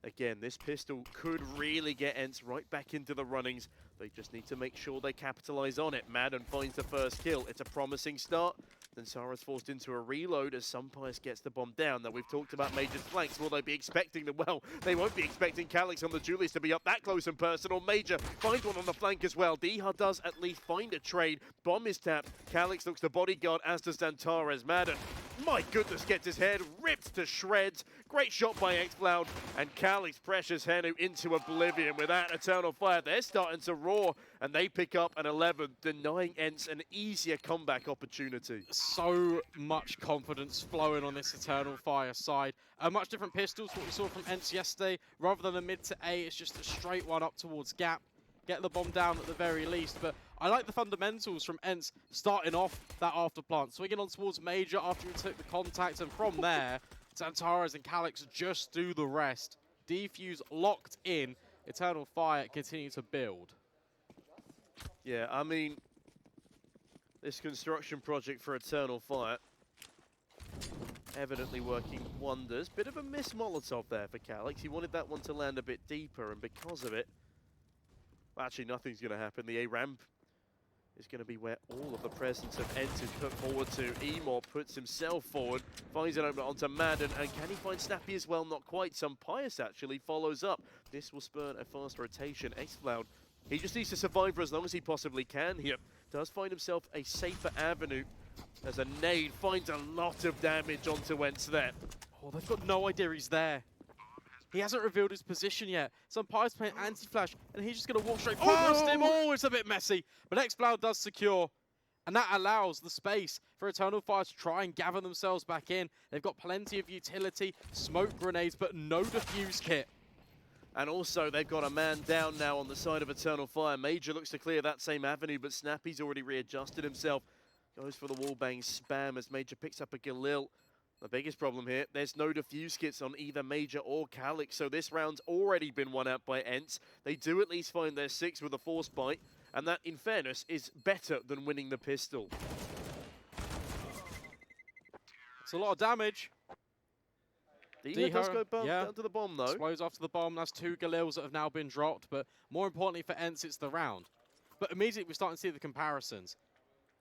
Again, this pistol could really get ENCE right back into the runnings. They just need to make sure they capitalise on it. Madden finds the first kill. It's a promising start. Then Sarah's forced into a reload as Sumpire gets the bomb down. Now, we've talked about Major's flanks. Will they be expecting them? Well, they won't be expecting Calyx on the Julius to be up that close and personal. Major finds one on the flank as well. Diha does at least find a trade. Bomb is tapped. Calyx looks the bodyguard, as does Dantares. Madden, my goodness, gets his head ripped to shreds. Great shot by Xcloud, and Calyx pressures Henu into oblivion. With that, Eternal Fire, they're starting to roar, and they pick up an 11, denying ENCE an easier comeback opportunity. so much confidence flowing on this Eternal Fire side. Much different pistols, what we saw from ENCE yesterday. Rather than a mid to A, it's just a straight one up towards Gap. Get the bomb down at the very least, but I like the fundamentals from ENCE starting off that after plant. Swinging on towards Major after he took the contact, and from there, Xantares and Calyx just do the rest. Defuse locked in. Eternal Fire continue to build. Yeah, I mean, this construction project for Eternal Fire evidently working wonders. Bit of a miss Molotov there for Calyx. He wanted that one to land a bit deeper, and because of it, well, actually nothing's going to happen. The A ramp is going to be where all of the presence of ENCE is put forward to. Emor puts himself forward, finds an opener onto Madden, and can he find Snappy as well? Not quite. Some Pius actually follows up. This will spurn a fast rotation. Xcloud, he just needs to survive for as long as he possibly can here. Does find himself a safer avenue as a nade finds a lot of damage onto ENCE there. Oh, they've got no idea he's there. He hasn't revealed his position yet. Some Pius playing anti-flash, and he's just going to walk straight past him. Oh, it's a bit messy. But Xcloud does secure, and that allows the space for Eternal Fire to try and gather themselves back in. They've got plenty of utility, smoke grenades, but no defuse kit. And also, they've got a man down now on the side of Eternal Fire. Major looks to clear that same avenue, but Snappy's already readjusted himself. Goes for the wallbang spam as Major picks up a Galil. The biggest problem here, there's no defuse kits on either Major or Calyx, so this round's already been won out by ENCE. They do at least find their 6 with a force bite, and that, in fairness, is better than winning the pistol. It's a lot of damage. He does go down to the bomb, though. Explodes after the bomb. That's 2 Galils that have now been dropped, but more importantly for ENCE, it's the round. But immediately we're starting to see the comparisons.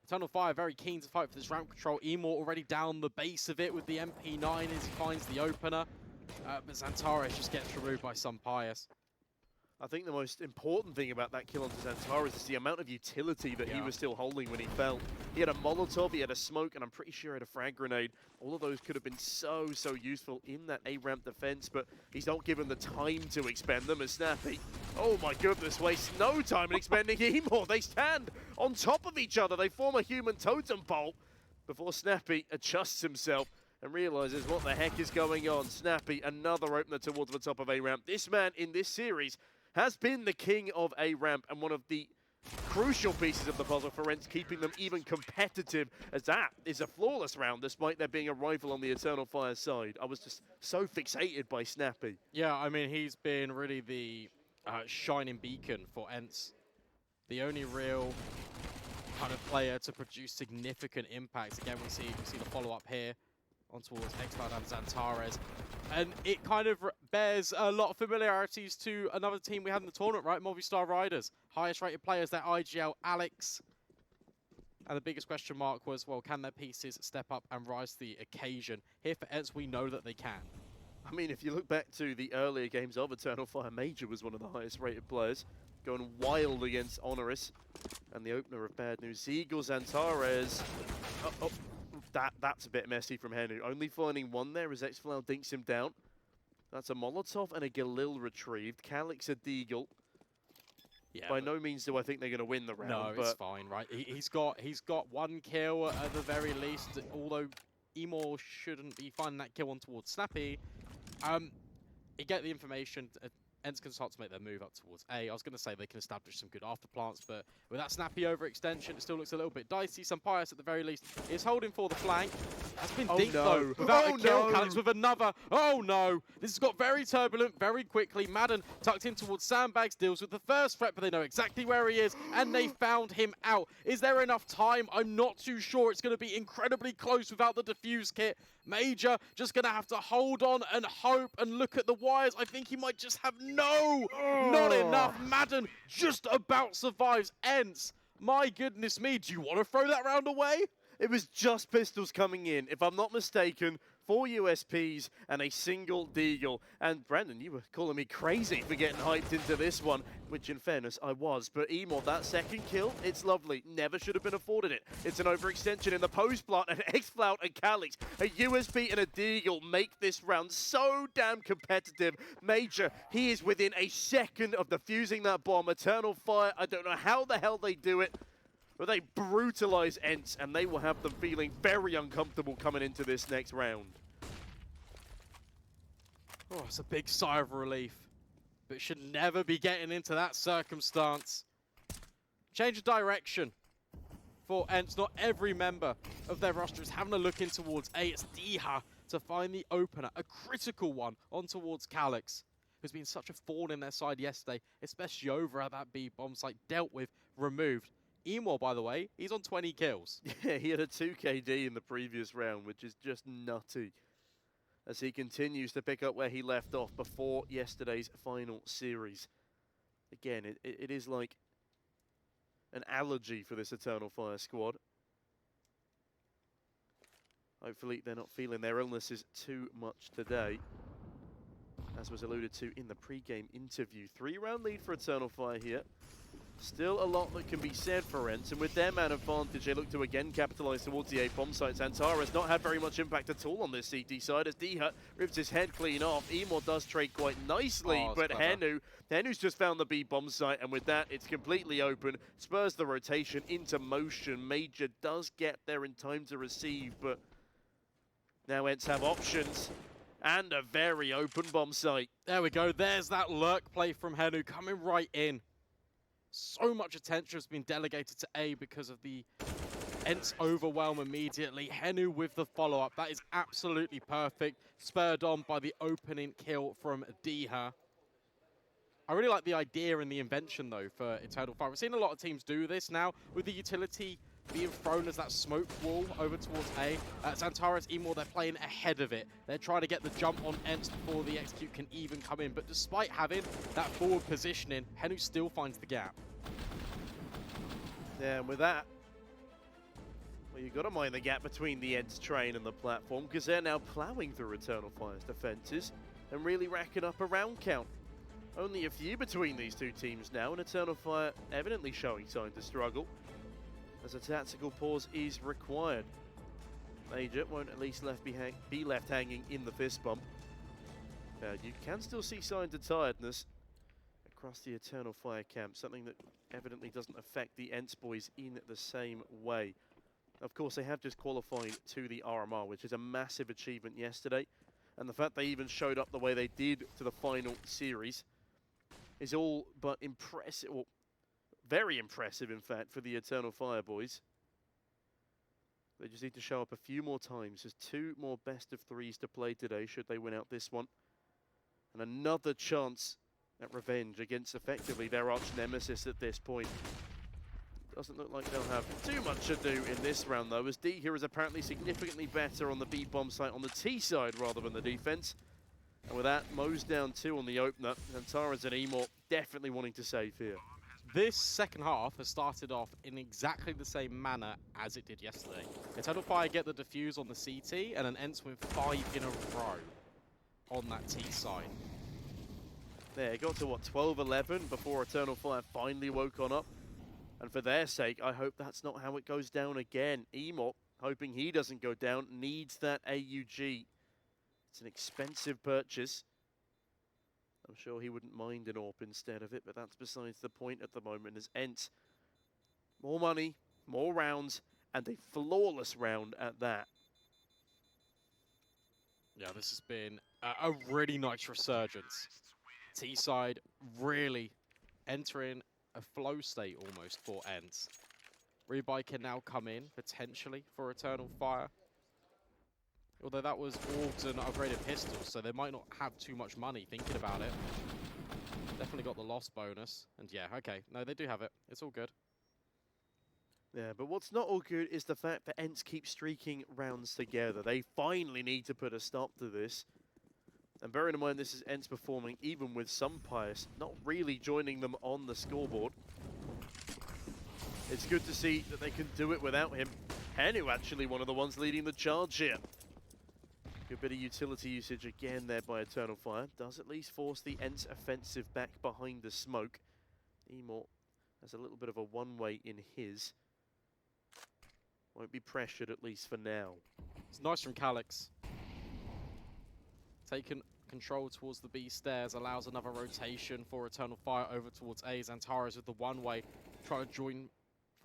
Eternal Fire very keen to fight for this ramp control. Emor already down the base of it with the MP9 as he finds the opener. But Xantares just gets removed by some Pius. I think the most important thing about that kill onto Xantares is the amount of utility that he was still holding when he fell. He had a Molotov, he had a smoke, and I'm pretty sure he had a frag grenade. All of those could have been so useful in that A-ramp defense, but he's not given the time to expend them as Snappy. Oh my goodness, wastes no time in expending Emor. They stand on top of each other. They form a human totem pole before Snappy adjusts himself and realizes what the heck is going on. Snappy, another opener towards the top of A-ramp. This man in this series has been the king of A-ramp and one of the crucial pieces of the puzzle for ENCE, keeping them even competitive, as that is a flawless round despite there being a rival on the Eternal Fire side. I was just so fixated by Snappy. Yeah, I mean, he's been really the shining beacon for ENCE. The only real kind of player to produce significant impact. Again, we see the follow-up here on towards Xcloud and Xantares. And it kind of bears a lot of familiarities to another team we had in the tournament, right? Movistar Riders. Highest rated players, their IGL, Alex. And the biggest question mark was, well, can their pieces step up and rise to the occasion? Here for ENCE, we know that they can. I mean, if you look back to the earlier games of Eternal Fire, Major was one of the highest rated players, going wild against Honoris. And the opener of Bad News Eagles, Xantares. That's a bit messy from Henu. Only finding one there as Xcloud dinks him down. That's a Molotov and a Galil retrieved. Calyx a Deagle. Yeah, by no means do I think they're going to win the round. No, but it's fine, right? He's got 1 kill at the very least, although Emor shouldn't be finding that kill on towards Snappy. You get the information. ENCE can start to make their move up towards A. I was going to say they can establish some good afterplants, but with that Snappy overextension, it still looks a little bit dicey. Some Pius at the very least is holding for the flank. Has been deep though, without a kill. Calyx with another. Oh no! This has got very turbulent very quickly. Madden tucked in towards Sandbags, deals with the first threat, but they know exactly where he is, and they found him out. Is there enough time? I'm not too sure. It's going to be incredibly close without the defuse kit. Major just going to have to hold on and hope and look at the wires. I think he might just have not enough. Madden just about survives. ENCE, my goodness me, do you want to throw that round away? It was just pistols coming in, if I'm not mistaken. 4 USPs and a single Deagle. And Brandon, you were calling me crazy for getting hyped into this one, which in fairness, I was. But Emor, that second kill, it's lovely. Never should have been afforded it. It's an overextension in the post plant, and Xcloud and Calyx, a USB and a Deagle make this round so damn competitive. Major, he is within a second of defusing that bomb. Eternal Fire, I don't know how the hell they do it. But they brutalize ENCE, and they will have them feeling very uncomfortable coming into this next round. Oh, it's a big sigh of relief. But should never be getting into that circumstance. Change of direction for ENCE. Not every member of their roster is having a look in towards A. It's Diha to find the opener, a critical one, on towards Calix, who's been such a thorn in their side yesterday, especially over at that B bomb site, dealt with, removed. Emor, by the way, he's on 20 kills. Yeah, he had a 2 KD in the previous round, which is just nutty, as he continues to pick up where he left off before yesterday's final series. Again, it is like an allergy for this Eternal Fire squad. Hopefully they're not feeling their illnesses too much today. As was alluded to in the pre-game interview, 3-round lead for Eternal Fire here. Still a lot that can be said for ENCE, and with their man advantage, they look to again capitalize towards the A bomb site. Antara has not had very much impact at all on this CT side, as Diha rips his head clean off. Emor does trade quite nicely, but Henu's just found the B bomb site, and with that, it's completely open. Spurs the rotation into motion. Major does get there in time to receive, but now ENCE have options. And a very open bomb site. There we go. There's that lurk play from Henu coming right in. So much attention has been delegated to A because of the ENCE overwhelm immediately. Henu with the follow-up. That is absolutely perfect. Spurred on by the opening kill from Diha. I really like the idea and the invention, though, for Eternal Fire. We've seen a lot of teams do this now with the utility being thrown as that smoke wall over towards A. Xantares, Emor, they're playing ahead of it. They're trying to get the jump on ENCE before the execute can even come in. But despite having that forward positioning, Henu still finds the gap. Yeah, and with that, well, you've got to mind the gap between the ENCE train and the platform, because they're now ploughing through Eternal Fire's defenses and really racking up a round count. Only a few between these two teams now, and Eternal Fire evidently showing signs of struggle, as a tactical pause is required. Major won't at least be left hanging in the fist bump. You can still see signs of tiredness across the Eternal Fire camp, something that evidently doesn't affect the ENCE boys in the same way. Of course, they have just qualified to the RMR, which is a massive achievement yesterday, and the fact they even showed up the way they did to the final series is all but impressive. Well, very impressive, in fact, for the Eternal Fire boys. They just need to show up a few more times. There's 2 more best of 3s to play today, should they win out this one. And another chance at revenge against effectively their arch nemesis at this point. Doesn't look like they'll have too much to do in this round, though, as D here is apparently significantly better on the B bomb site on the T side rather than the defense. And with that, Mo's down 2 on the opener. And Tara's and Emor definitely wanting to save here. This second half has started off in exactly the same manner as it did yesterday. Eternal Fire get the defuse on the CT, and an ENCE with 5 in a row on that T side. There, it got to, what, 12-11 before Eternal Fire finally woke on up. And for their sake, I hope that's not how it goes down again. Emor, hoping he doesn't go down, needs that AUG. It's an expensive purchase. I'm sure he wouldn't mind an AWP instead of it, but that's besides the point at the moment, as ENCE, more money, more rounds, and a flawless round at that. Yeah, this has been a really nice resurgence. T-side really entering a flow state almost for ENCE. Rebuy can now come in, potentially, for Eternal Fire. Although that was Orgs and upgraded pistols, so they might not have too much money thinking about it. Definitely got the loss bonus. And yeah, okay. No, they do have it. It's all good. Yeah, but what's not all good is the fact that ENCE keep streaking rounds together. They finally need to put a stop to this. And bearing in mind this is ENCE performing even with some Pius, not really joining them on the scoreboard. It's good to see that they can do it without him. Henu actually one of the ones leading the charge here. Good bit of utility usage again there by Eternal Fire. Does at least force the ENCE offensive back behind the smoke. Emor has a little bit of a one-way in his. Won't be pressured, at least for now. It's nice from Calix. Taking control towards the B stairs, allows another rotation for Eternal Fire over towards A. Xantares with the one-way, trying to join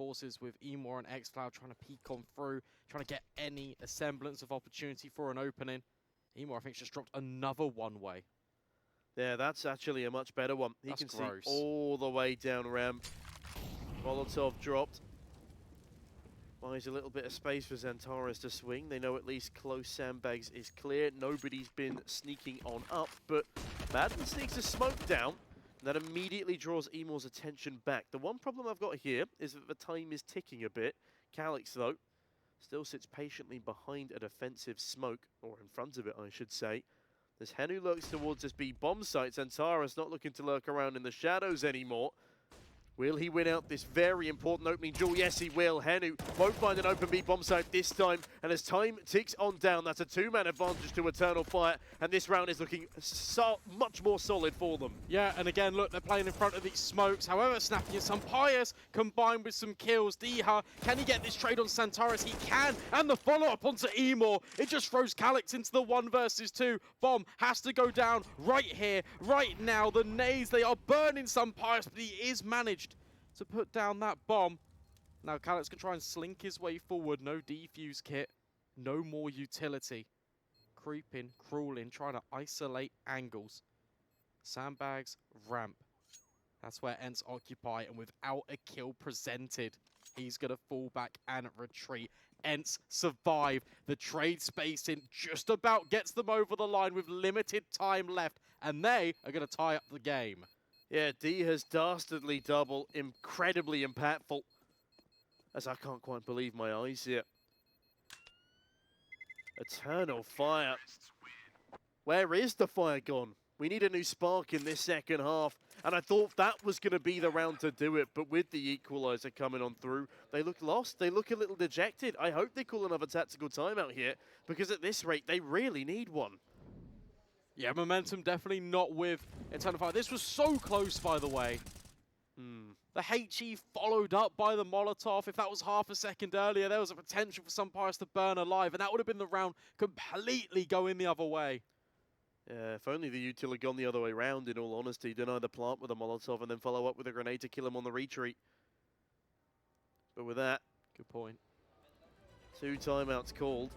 Forces with Emor and xCloud trying to peek on through, trying to get any semblance of opportunity for an opening. Emor, I think, just dropped another one-way. Yeah, that's actually a much better one. He That's can gross. see all the way down ramp. Molotov dropped. Buys a little bit of space for Xantares to swing. They know at least close sandbags is clear. Nobody's been sneaking on up, but Madden sneaks a smoke down. That immediately draws Emor's attention back. The one problem I've got here is that the time is ticking a bit. Calix, though, still sits patiently behind a defensive smoke, or in front of it, I should say. As Henu lurks towards this B bomb site, Xantares not looking to lurk around in the shadows anymore. Will he win out this very important opening duel? Yes, he will. Henu won't find an open B bomb site this time. And as time ticks on down, that's a two-man advantage to Eternal Fire. And this round is looking much more solid for them. Yeah, and again, look, they're playing in front of these smokes. However, Snappy and some pious combined with some kills. Diha, can he get this trade on Xantares? He can. And the follow-up onto Emor. It just throws Calix into the 1 versus 2. Bomb has to go down right here, right now. The nades, they are burning some pious, but he is managed to put down that bomb. Now Calix can try and slink his way forward. No defuse kit, no more utility. Creeping, crawling, trying to isolate angles. Sandbags, ramp. That's where ENCE occupy, and without a kill presented, he's going to fall back and retreat. ENCE survive. The trade spacing just about gets them over the line with limited time left, and they are going to tie up the game. Yeah, D has dastardly double, incredibly impactful. As I can't quite believe my eyes here. Eternal Fire. Where is the fire gone? We need a new spark in this second half. And I thought that was going to be the round to do it. But with the equalizer coming on through, they look lost. They look a little dejected. I hope they call another tactical timeout here. Because at this rate, they really need one. Yeah, momentum definitely not with Eternal Fire. This was so close, by the way. The HE followed up by the Molotov. If that was half a second earlier, there was a potential for some Pius to burn alive, and that would have been the round completely going the other way. Yeah, if only the util had gone the other way round, in all honesty. Deny the plant with a Molotov and then follow up with a grenade to kill him on the retreat. But with that... Good point. 2 timeouts called.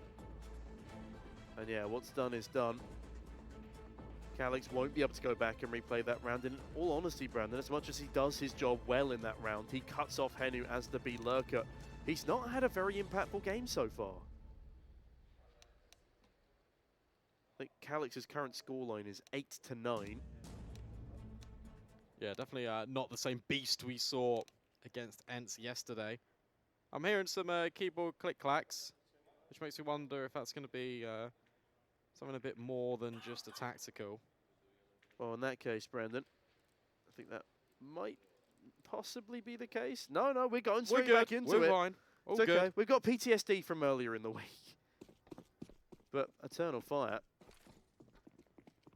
And yeah, what's done is done. Calix won't be able to go back and replay that round. In all honesty, Brandon, as much as he does his job well in that round, he cuts off Henu as the B lurker. He's not had a very impactful game so far. I think Calix's current scoreline is 8-9. Yeah, definitely not the same beast we saw against ENCE yesterday. I'm hearing some keyboard click-clacks, which makes me wonder if that's going to be something a bit more than just a tactical. Well, in that case, Brandon, I think that might possibly be the case. No, we're going straight back into it. We're fine. All it's okay. good. We've got PTSD from earlier in the week. But Eternal Fire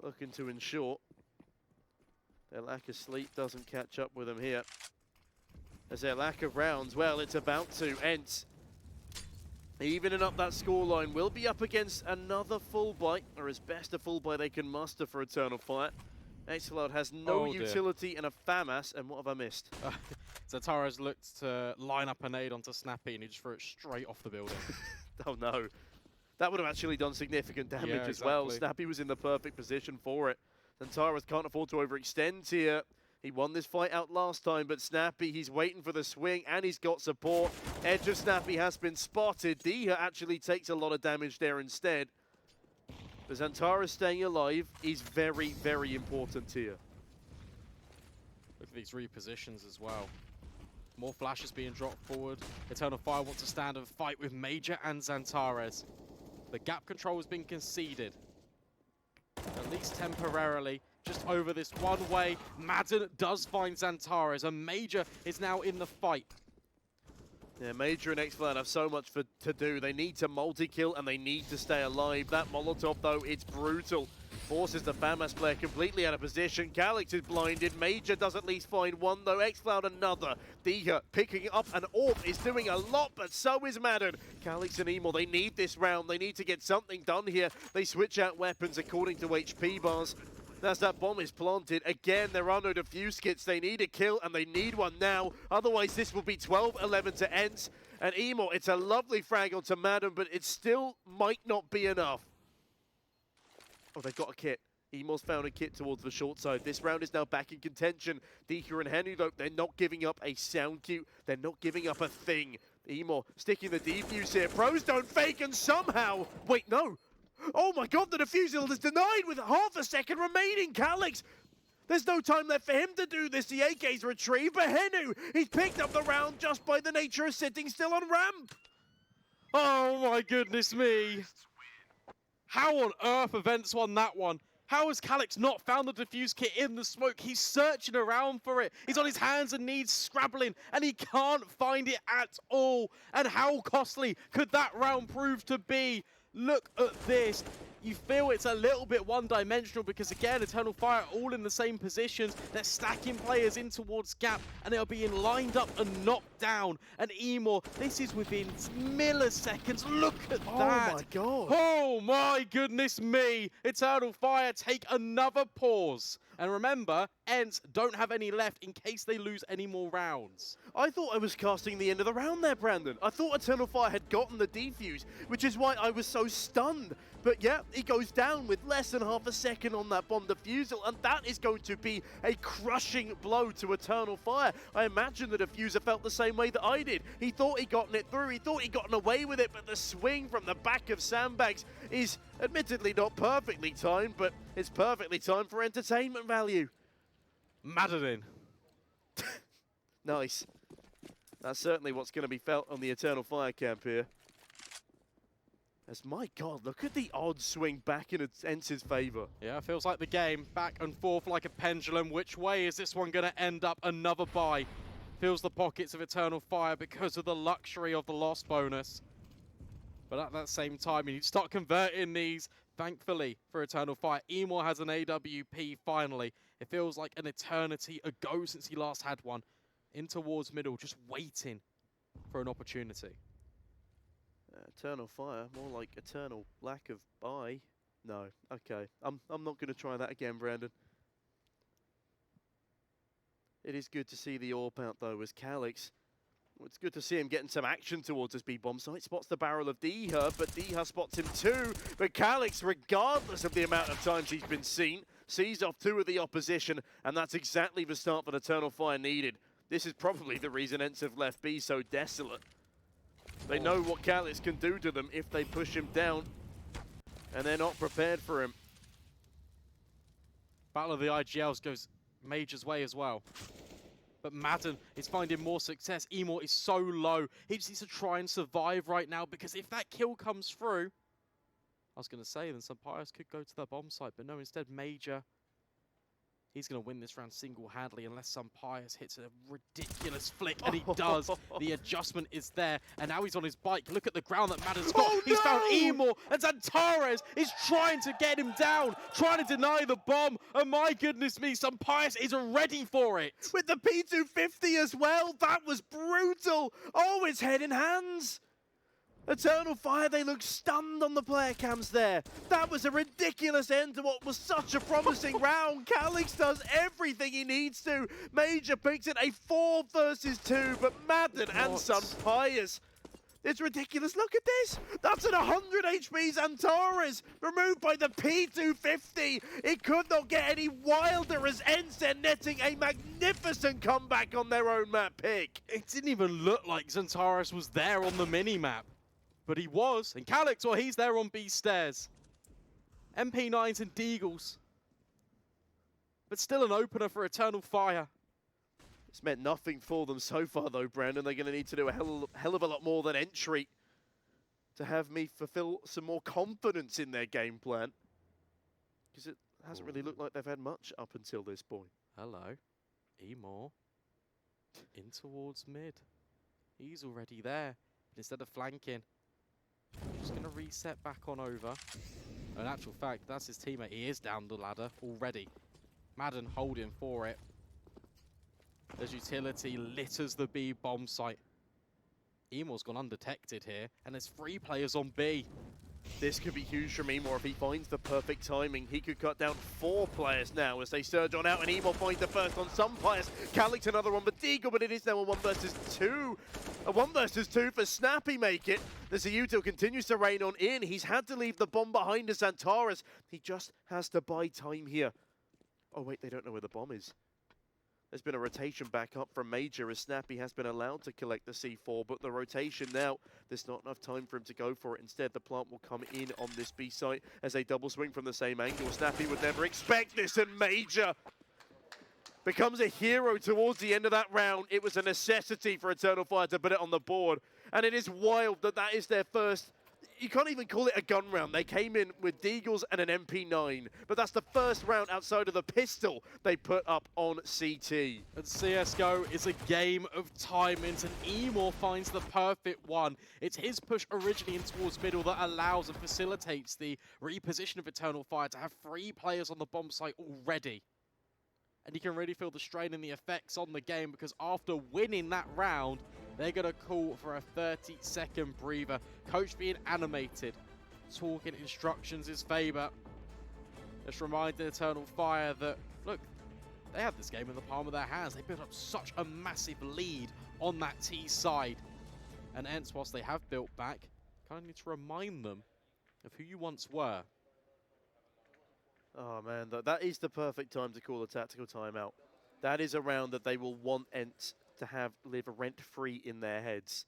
looking to ensure their lack of sleep doesn't catch up with them here. As their lack of rounds, well, it's about to. ENCE evening up that scoreline, will be up against another full buy, or as best a full buy they can muster for Eternal Fire. xCloud has no utility and a FAMAS, and what have I missed? Xantares looked to line up a nade onto Snappy, and he just threw it straight off the building. Oh no. That would have actually done significant damage as well. Snappy was in the perfect position for it. Xantares can't afford to overextend here. He won this fight out last time, but Snappy, he's waiting for the swing, and he's got support. Edge of Snappy has been spotted. Diha actually takes a lot of damage there instead. But Xantares staying alive is very, very important here. Look at these repositions as well. More flashes being dropped forward. Eternal Fire wants to stand and fight with Major and Xantares. The gap control has been conceded. At least temporarily. Just over this one way. Madden does find Xantares, and Major is now in the fight. Yeah, Major and xCloud have so much to do. They need to multi-kill, and they need to stay alive. That Molotov, though, it's brutal. Forces the FAMAS player completely out of position. Calix is blinded. Major does at least find one, though. xCloud another. Diha picking up an AWP is doing a lot, but so is Madden. Calix and Emor, they need this round. They need to get something done here. They switch out weapons according to HP bars. As that bomb is planted, again, there are no defuse kits. They need a kill, and they need one now. Otherwise, this will be 12-11 to ENCE. And Emor, it's a lovely frag onto Madden, but it still might not be enough. Oh, they've got a kit. Emor's found a kit towards the short side. This round is now back in contention. Dika and Henry, though, they're not giving up a sound cue. They're not giving up a thing. Emor sticking the defuse here. Pros don't fake, and somehow... Wait, no. Oh my god, the defusal is denied with half a second remaining. Calix, there's no time left for him to do this. The AK's retrieved, but Henu, he's picked up the round just by the nature of sitting still on ramp. Oh my goodness me. How on earth have ENCE won that one? How has Calix not found the defuse kit in the smoke? He's searching around for it. He's on his hands and knees scrabbling, and he can't find it at all. And how costly could that round prove to be? Look at this. You feel it's a little bit one-dimensional because, again, Eternal Fire all in the same positions. They're stacking players in towards Gap, and they are being lined up and knocked down. And Emor, this is within milliseconds. Look at that. Oh, my God. Oh, my goodness me. Eternal Fire take another pause. And remember, ENCE don't have any left in case they lose any more rounds. I thought I was casting the end of the round there, Brandon. I thought Eternal Fire had gotten the defuse, which is why I was so stunned. But yeah, he goes down with less than half a second on that bomb defusal, and that is going to be a crushing blow to Eternal Fire. I imagine the diffuser felt the same way that I did. He thought he'd gotten it through, he thought he'd gotten away with it, but the swing from the back of Sandbags is admittedly not perfectly timed, but it's perfectly timed for entertainment value. Maddening. Nice. That's certainly what's going to be felt on the Eternal Fire camp here. As, my God, look at the odd swing back in ENCE's favour. Yeah, feels like the game back and forth like a pendulum. Which way is this one going to end up? Another buy. Fills the pockets of Eternal Fire because of the luxury of the loss bonus. But at that same time, you need to start converting these. Thankfully for Eternal Fire, Emor has an AWP finally. It feels like an eternity ago since he last had one. In towards middle, just waiting for an opportunity. Eternal Fire, more like eternal lack of buy. No, okay. I'm not going to try that again, Brandon. It is good to see the AWP out, though, as Calix. It's good to see him getting some action towards his B-bomb site. Spots the barrel of Diha, but Diha spots him too. But Calix, regardless of the amount of times he's been seen, sees off two of the opposition, and that's exactly the start that Eternal Fire needed. This is probably the reason ENCE have left B so desolate. They know what Calix can do to them if they push him down, and they're not prepared for him. Battle of the IGLs goes Major's way as well. But Madden is finding more success. Emor is so low. He just needs to try and survive right now, because if that kill comes through, I was going to say then some Pirates could go to their bomb site, but no, instead Major, he's going to win this round single-handedly unless some Pius hits a ridiculous flick, and he does. The adjustment is there, and now he's on his bike. Look at the ground that Madden's got. Oh, He's no! found Emor, and Zantares is trying to get him down, trying to deny the bomb, and my goodness me, some Pius is ready for it. With the P250 as well, that was brutal. Oh, it's head in hands. Eternal Fire, they look stunned on the player cams there. That was a ridiculous end to what was such a promising round. Calix does everything he needs to. Major picks it a 4 versus 2, but Madden and some Pius. It's ridiculous. Look at this. That's an 100 HP Zantares, removed by the P250. It could not get any wilder as ENCE netting a magnificent comeback on their own map pick. It didn't even look like Zantares was there on the mini-map. But he was, and Calix, well, he's there on B stairs. MP9s and Deagles. But still an opener for Eternal Fire. It's meant nothing for them so far, though, Brandon. They're going to need to do a hell of a lot more than entry to have me fulfill some more confidence in their game plan. Because it hasn't really looked like they've had much up until this point. Hello. Emor. In towards mid. He's already there. But instead of flanking, just going to reset back on over. In actual fact, that's his teammate. He is down the ladder already. Madden holding for it. As utility litters the B bomb site. Emor's gone undetected here, and there's 3 players on B. This could be huge from Emor if he finds the perfect timing. He could cut down 4 players now as they surge on out, and Emor finds the first on some players. Calyx another one, but Deagle, but it is now a 1 versus 2. A 1 versus 2 for Snappy make it. The Zeutil continues to rain on in. He's had to leave the bomb behind as Xantares. He just has to buy time here. Oh wait, they don't know where the bomb is. There's been a rotation back up from Major as Snappy has been allowed to collect the C4, but the rotation now, there's not enough time for him to go for it. Instead, the plant will come in on this B site as they double swing from the same angle. Snappy would never expect this, and Major becomes a hero towards the end of that round. It was a necessity for Eternal Fire to put it on the board, and it is wild that that is their first. You can't even call it a gun round. They came in with Deagles and an MP9, but that's the first round outside of the pistol they put up on CT. And CSGO is a game of timings, and Emor finds the perfect one. It's his push originally in towards middle that allows and facilitates the reposition of Eternal Fire to have 3 players on the bomb site already. And you can really feel the strain and the effects on the game, because after winning that round, they're going to call for a 30-second breather. Coach being animated, talking instructions is Faber. Just reminding Eternal Fire that, look, they had this game in the palm of their hands. They built up such a massive lead on that T side. And ENCE, whilst they have built back, kind of need to remind them of who you once were. Oh man, that is the perfect time to call a tactical timeout. That is a round that they will want ENCE to have live rent-free in their heads.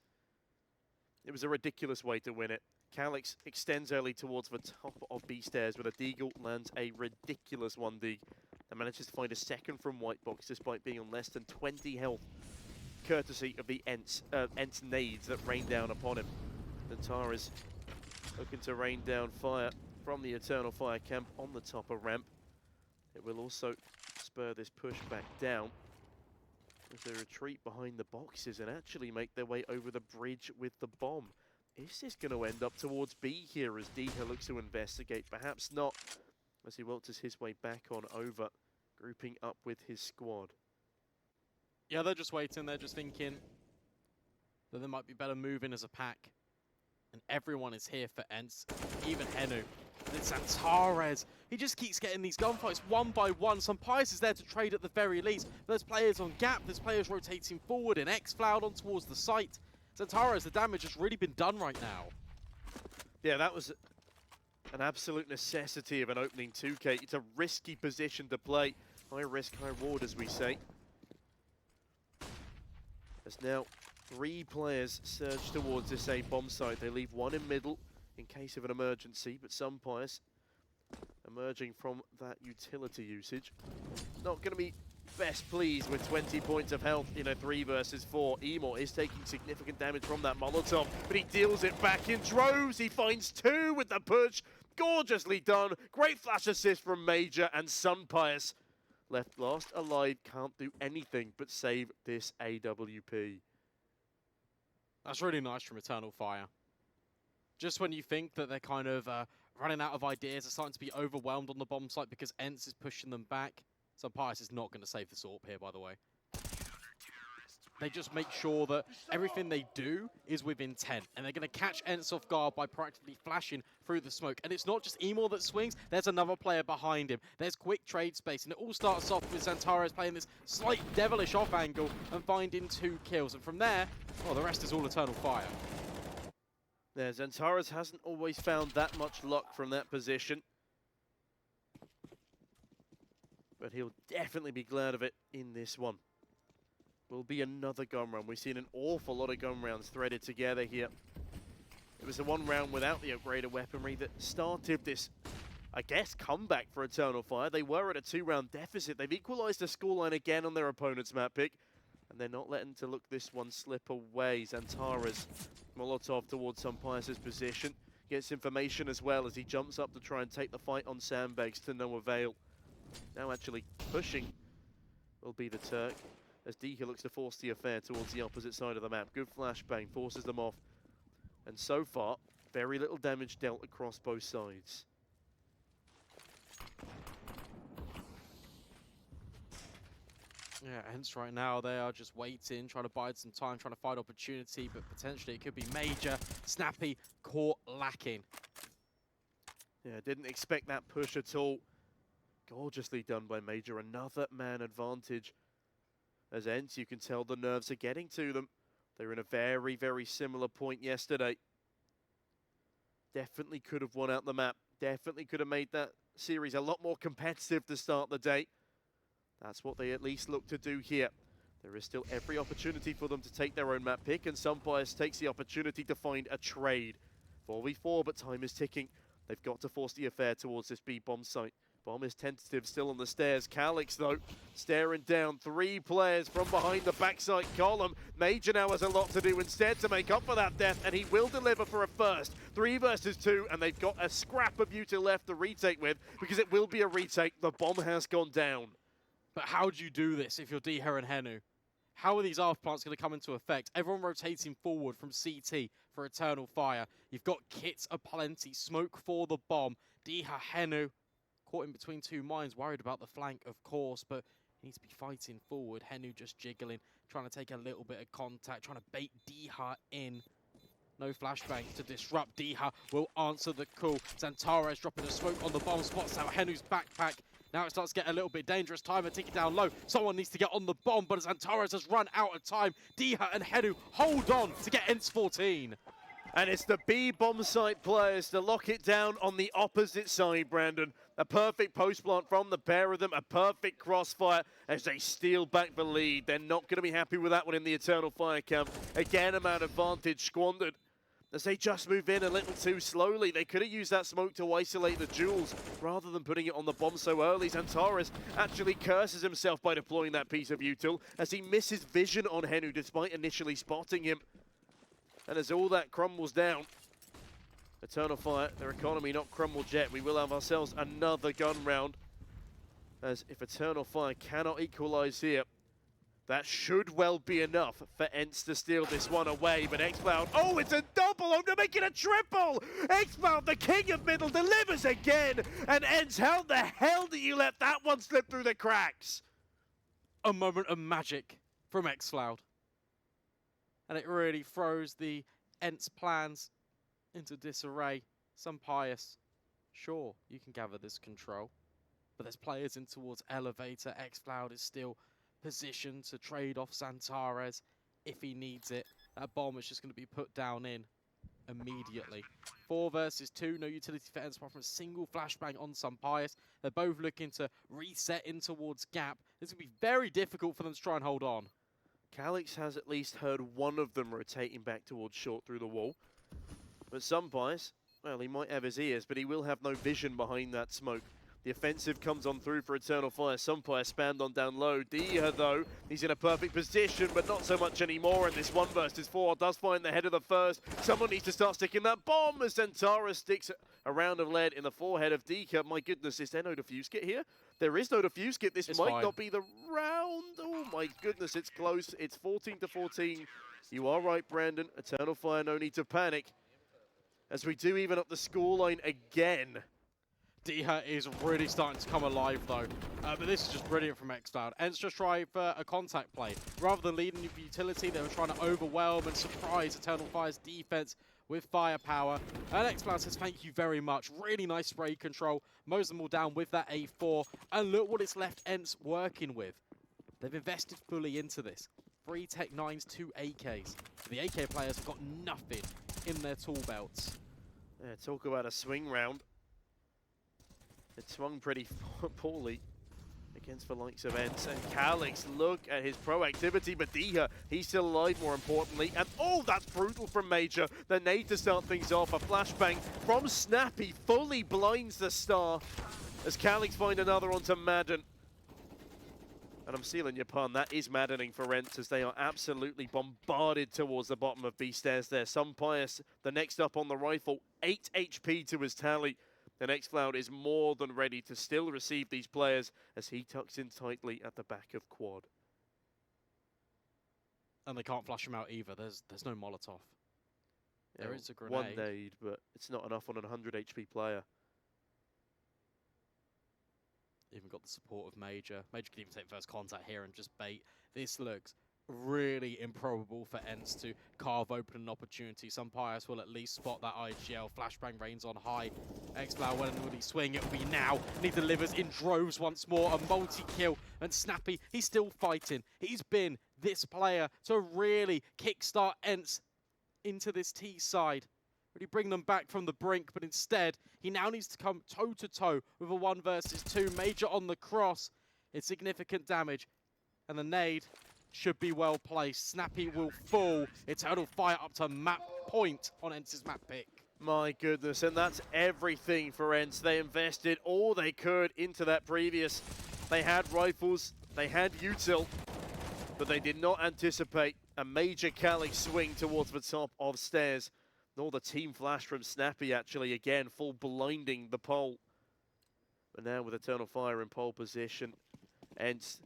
It was a ridiculous way to win it. Calyx extends early towards the top of B stairs with a Deagle, lands a ridiculous 1D and manages to find a second from White Box despite being on less than 20 health, courtesy of the ENCE nades that rain down upon him. Xantares looking to rain down fire from the Eternal Fire camp on the top of ramp. It will also spur this push back down as they retreat behind the boxes and actually make their way over the bridge with the bomb. Is this going to end up towards B here as Deha looks to investigate? Perhaps not, as he welters his way back on over, grouping up with his squad. Yeah, they're just waiting. They're just thinking that there might be better moving as a pack. And everyone is here for ENCE, even Henu. And it's Xantares. He just keeps getting these gunfights one by one. Pius is there to trade at the very least. There's players on gap. There's players rotating forward and X-Cloud on towards the site. Xantares, the damage has really been done right now. Yeah, that was an absolute necessity of an opening 2K. It's a risky position to play. High risk, high reward, as we say. There's now 3 players surge towards this A bomb site. They leave 1 in middle in case of an emergency, but some players emerging from that utility usage. Not going to be best pleased with 20 points of health in a 3 versus 4. Emor is taking significant damage from that Molotov, but he deals it back in droves. He finds 2 with the push. Gorgeously done. Great flash assist from Major, and Pius left last alive, can't do anything but save this AWP. That's really nice from Eternal Fire. Just when you think that they're kind of running out of ideas, they're starting to be overwhelmed on the bomb site because ENCE is pushing them back. Pius is not going to save the AWP here, by the way. They just make sure that everything they do is with intent, and they're going to catch ENCE off guard by proactively flashing through the smoke. And it's not just Emor that swings, there's another player behind him. There's quick trade space, and it all starts off with Xantares playing this slight devilish off angle and finding 2 kills. And from there, well, the rest is all Eternal Fire. Yeah, Xantares hasn't always found that much luck from that position, but he'll definitely be glad of it in this one. Will be another gun round. We've seen an awful lot of gun rounds threaded together here. It was the 1 round without the upgraded weaponry that started this, I guess, comeback for Eternal Fire. They were at a 2-round deficit. They've equalized the scoreline again on their opponent's map pick, and they're not letting to look this one slip away. Xantares, Molotov towards Pius's position. Gets information as well as he jumps up to try and take the fight on Sandbags to no avail. Now actually pushing will be the Turk, as Deha looks to force the affair towards the opposite side of the map. Good flashbang, forces them off. And so far, very little damage dealt across both sides. Yeah, ENCE right now, they are just waiting, trying to bide some time, trying to find opportunity, but potentially it could be Major. Snappy caught lacking. Yeah, didn't expect that push at all. Gorgeously done by Major. Another man advantage. As ENCE, you can tell the nerves are getting to them. They were in a very, very similar point yesterday. Definitely could have won out the map. Definitely could have made that series a lot more competitive to start the day. That's what they at least look to do here. There is still every opportunity for them to take their own map pick, and Sunbias takes the opportunity to find a trade. 4v4, but time is ticking. They've got to force the affair towards this B bomb site. Bomb is tentative, still on the stairs. Calyx, though, staring down 3 players from behind the backside column. Major now has a lot to do instead to make up for that death, and he will deliver for a first. 3 versus 2, and they've got a scrap of util left to retake with, because it will be a retake. The bomb has gone down. But how do you do this if you're Diha and Henu? How are these ARF plants going to come into effect? Everyone rotating forward from CT for Eternal Fire. You've got kits aplenty, smoke for the bomb. Diha, Henu, caught in between 2 mines, worried about the flank, of course, but he needs to be fighting forward. Henu just jiggling, trying to take a little bit of contact, trying to bait Diha in. No flashbang to disrupt. Diha will answer the call. Xantares dropping a smoke on the bomb, spots out Henu's backpack. Now it starts to get a little bit dangerous. Timer ticking down low. Someone needs to get on the bomb, but Xantares has run out of time. Diha and Henu hold on to get ENCE 14. And it's the B bomb site players to lock it down on the opposite side, Brandon. A perfect post plant from the pair of them, a perfect crossfire as they steal back the lead. They're not going to be happy with that one in the Eternal Fire camp. Again, a man advantage squandered as they just move in a little too slowly. They could have used that smoke to isolate the jewels rather than putting it on the bomb so early. Xantares actually curses himself by deploying that piece of util as he misses vision on Henu despite initially spotting him. And as all that crumbles down, Eternal Fire, their economy not crumbled yet. We will have ourselves another gun round. As if Eternal Fire cannot equalize here, that should well be enough for ENCE to steal this one away. But xCloud, oh, it's a double! Oh, to make it a triple! xCloud, the king of middle, delivers again! And ENCE, how the hell did you let that one slip through the cracks? A moment of magic from xCloud. And it really throws the ENCE plans into disarray. Sunbias, sure, you can gather this control, but there's players in towards Elevator. xCloud is still positioned to trade off Xantares if he needs it. That bomb is just going to be put down in immediately. 4 versus 2, no utility for ENCE apart from a single flashbang on Sunbias. They're both looking to reset in towards Gap. This will be very difficult for them to try and hold on. Calyx has at least heard one of them rotating back towards short through the wall. But Sunbias, well, he might have his ears, but he will have no vision behind that smoke. The offensive comes on through for Eternal Fire. Sunbias spammed on down low. Diha, though, he's in a perfect position, but not so much anymore. And this 1 versus 4 does find the head of the first. Someone needs to start sticking that bomb as Xantares sticks a round of lead in the forehead of Diha. My goodness, is there no defuse kit here? There is no defuse kit. This might not be the round. Oh my goodness, it's close. It's 14-14. You are right, Brandon. Eternal Fire, no need to panic. As we do even up the scoreline again. Diha is really starting to come alive though, but this is just brilliant from xCloud. ENCE just tried for a contact play. Rather than leading with utility, they were trying to overwhelm and surprise Eternal Fire's defense with firepower. And xCloud says thank you very much. Really nice spray control. Mows them all down with that A4. And look what it's left ENCE working with. They've invested fully into this. 3 Tech 9s, 2 AKs. The AK players have got nothing in their tool belts. Yeah, talk about a swing round. It swung pretty poorly against the likes of ENCE. And Calyx, look at his proactivity, but Diha, he's still alive more importantly. And oh, that's brutal from Major. The nade to start things off. A flashbang from Snappy fully blinds the star as Calyx find another onto Madden. And I'm stealing your pun, that is maddening for ENCE as they are absolutely bombarded towards the bottom of B stairs there. Sunbias, the next up on the rifle, 8 HP to his tally. The xCloud is more than ready to still receive these players as he tucks in tightly at the back of quad. And they can't flush him out either. There's no Molotov. Yeah, there is a grenade. 1 nade, but it's not enough on a 100 HP player. Even got the support of Major. Major can even take first contact here and just bait. This looks really improbable for ENCE to carve open an opportunity. Some Pius will at least spot that IGL. Flashbang reigns on high. Xplow, when will he swing? It will be now. And he delivers in droves once more. A multi-kill. And Snappy, he's still fighting. He's been this player to really kickstart ENCE into this T side. Really bring them back from the brink, but instead, he now needs to come toe-to-toe with a 1 versus 2. Major on the cross. It's significant damage. And the nade should be well placed. Snappy will fall. Eternal Fire up to map point on ENCE's map pick. My goodness, and that's everything for ENCE. They invested all they could into that previous. They had rifles, they had util, but they did not anticipate a major Cali swing towards the top of stairs. Nor the team flash from Snappy, actually, again, full blinding the pole. But now with Eternal Fire in pole position, ENCE,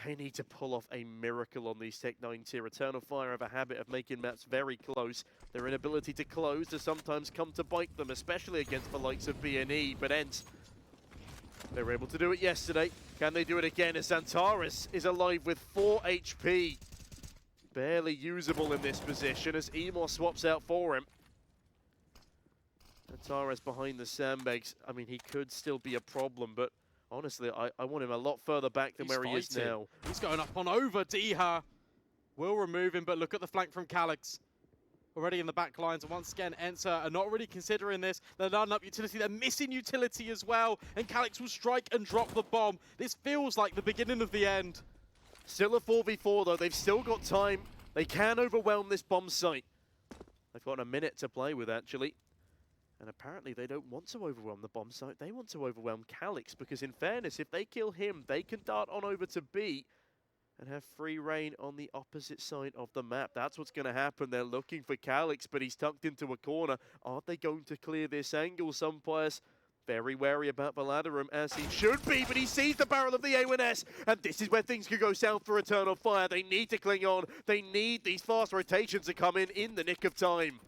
they need to pull off a miracle on these Tech 9 tier. Eternal Fire have a habit of making maps very close. Their inability to close has sometimes come to bite them, especially against the likes of BNE. But ENCE, they were able to do it yesterday. Can they do it again as Antares is alive with 4 HP? Barely usable in this position as Emor swaps out for him. Antares behind the sandbags. I mean, he could still be a problem, but honestly, I want him a lot further back than where he is now. He's going up on over. Diha will remove him, but look at the flank from Calix. Already in the back lines, and once again, ENCE are not really considering this. They're not up utility, they're missing utility as well, and Calix will strike and drop the bomb. This feels like the beginning of the end. Still a 4v4 though, they've still got time. They can overwhelm this bomb site. They've got a minute to play with, actually. And apparently they don't want to overwhelm the bomb site, they want to overwhelm Calix, because in fairness, if they kill him, they can dart on over to B and have free reign on the opposite side of the map. That's what's going to happen. They're looking for Calix, but he's tucked into a corner. Aren't they going to clear this angle? Some players very wary about Valaderum, as he should be, but he sees the barrel of the A1S, and this is where things could go south for Eternal Fire. They need to cling on. They need these fast rotations to come in the nick of time.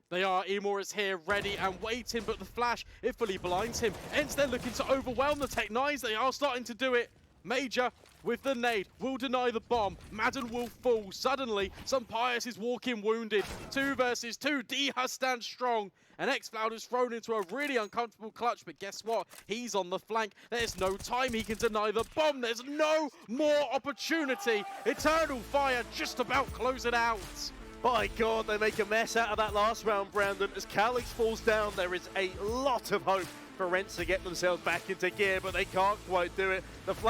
They are. Emor is here, ready and waiting, but the flash, it fully blinds him. ENCE, they're looking to overwhelm the Tech 9s. They are starting to do it. Major with the nade will deny the bomb. Madden will fall. Suddenly, some Pius is walking wounded. 2 versus 2. Diha stands strong. And Xcloud is thrown into a really uncomfortable clutch, but guess what? He's on the flank. There's no time he can deny the bomb. There's no more opportunity. Eternal Fire just about close it out. By God, they make a mess out of that last round, Brandon. As Calix falls down, there is a lot of hope for ENCE to get themselves back into gear, but they can't quite do it. The flank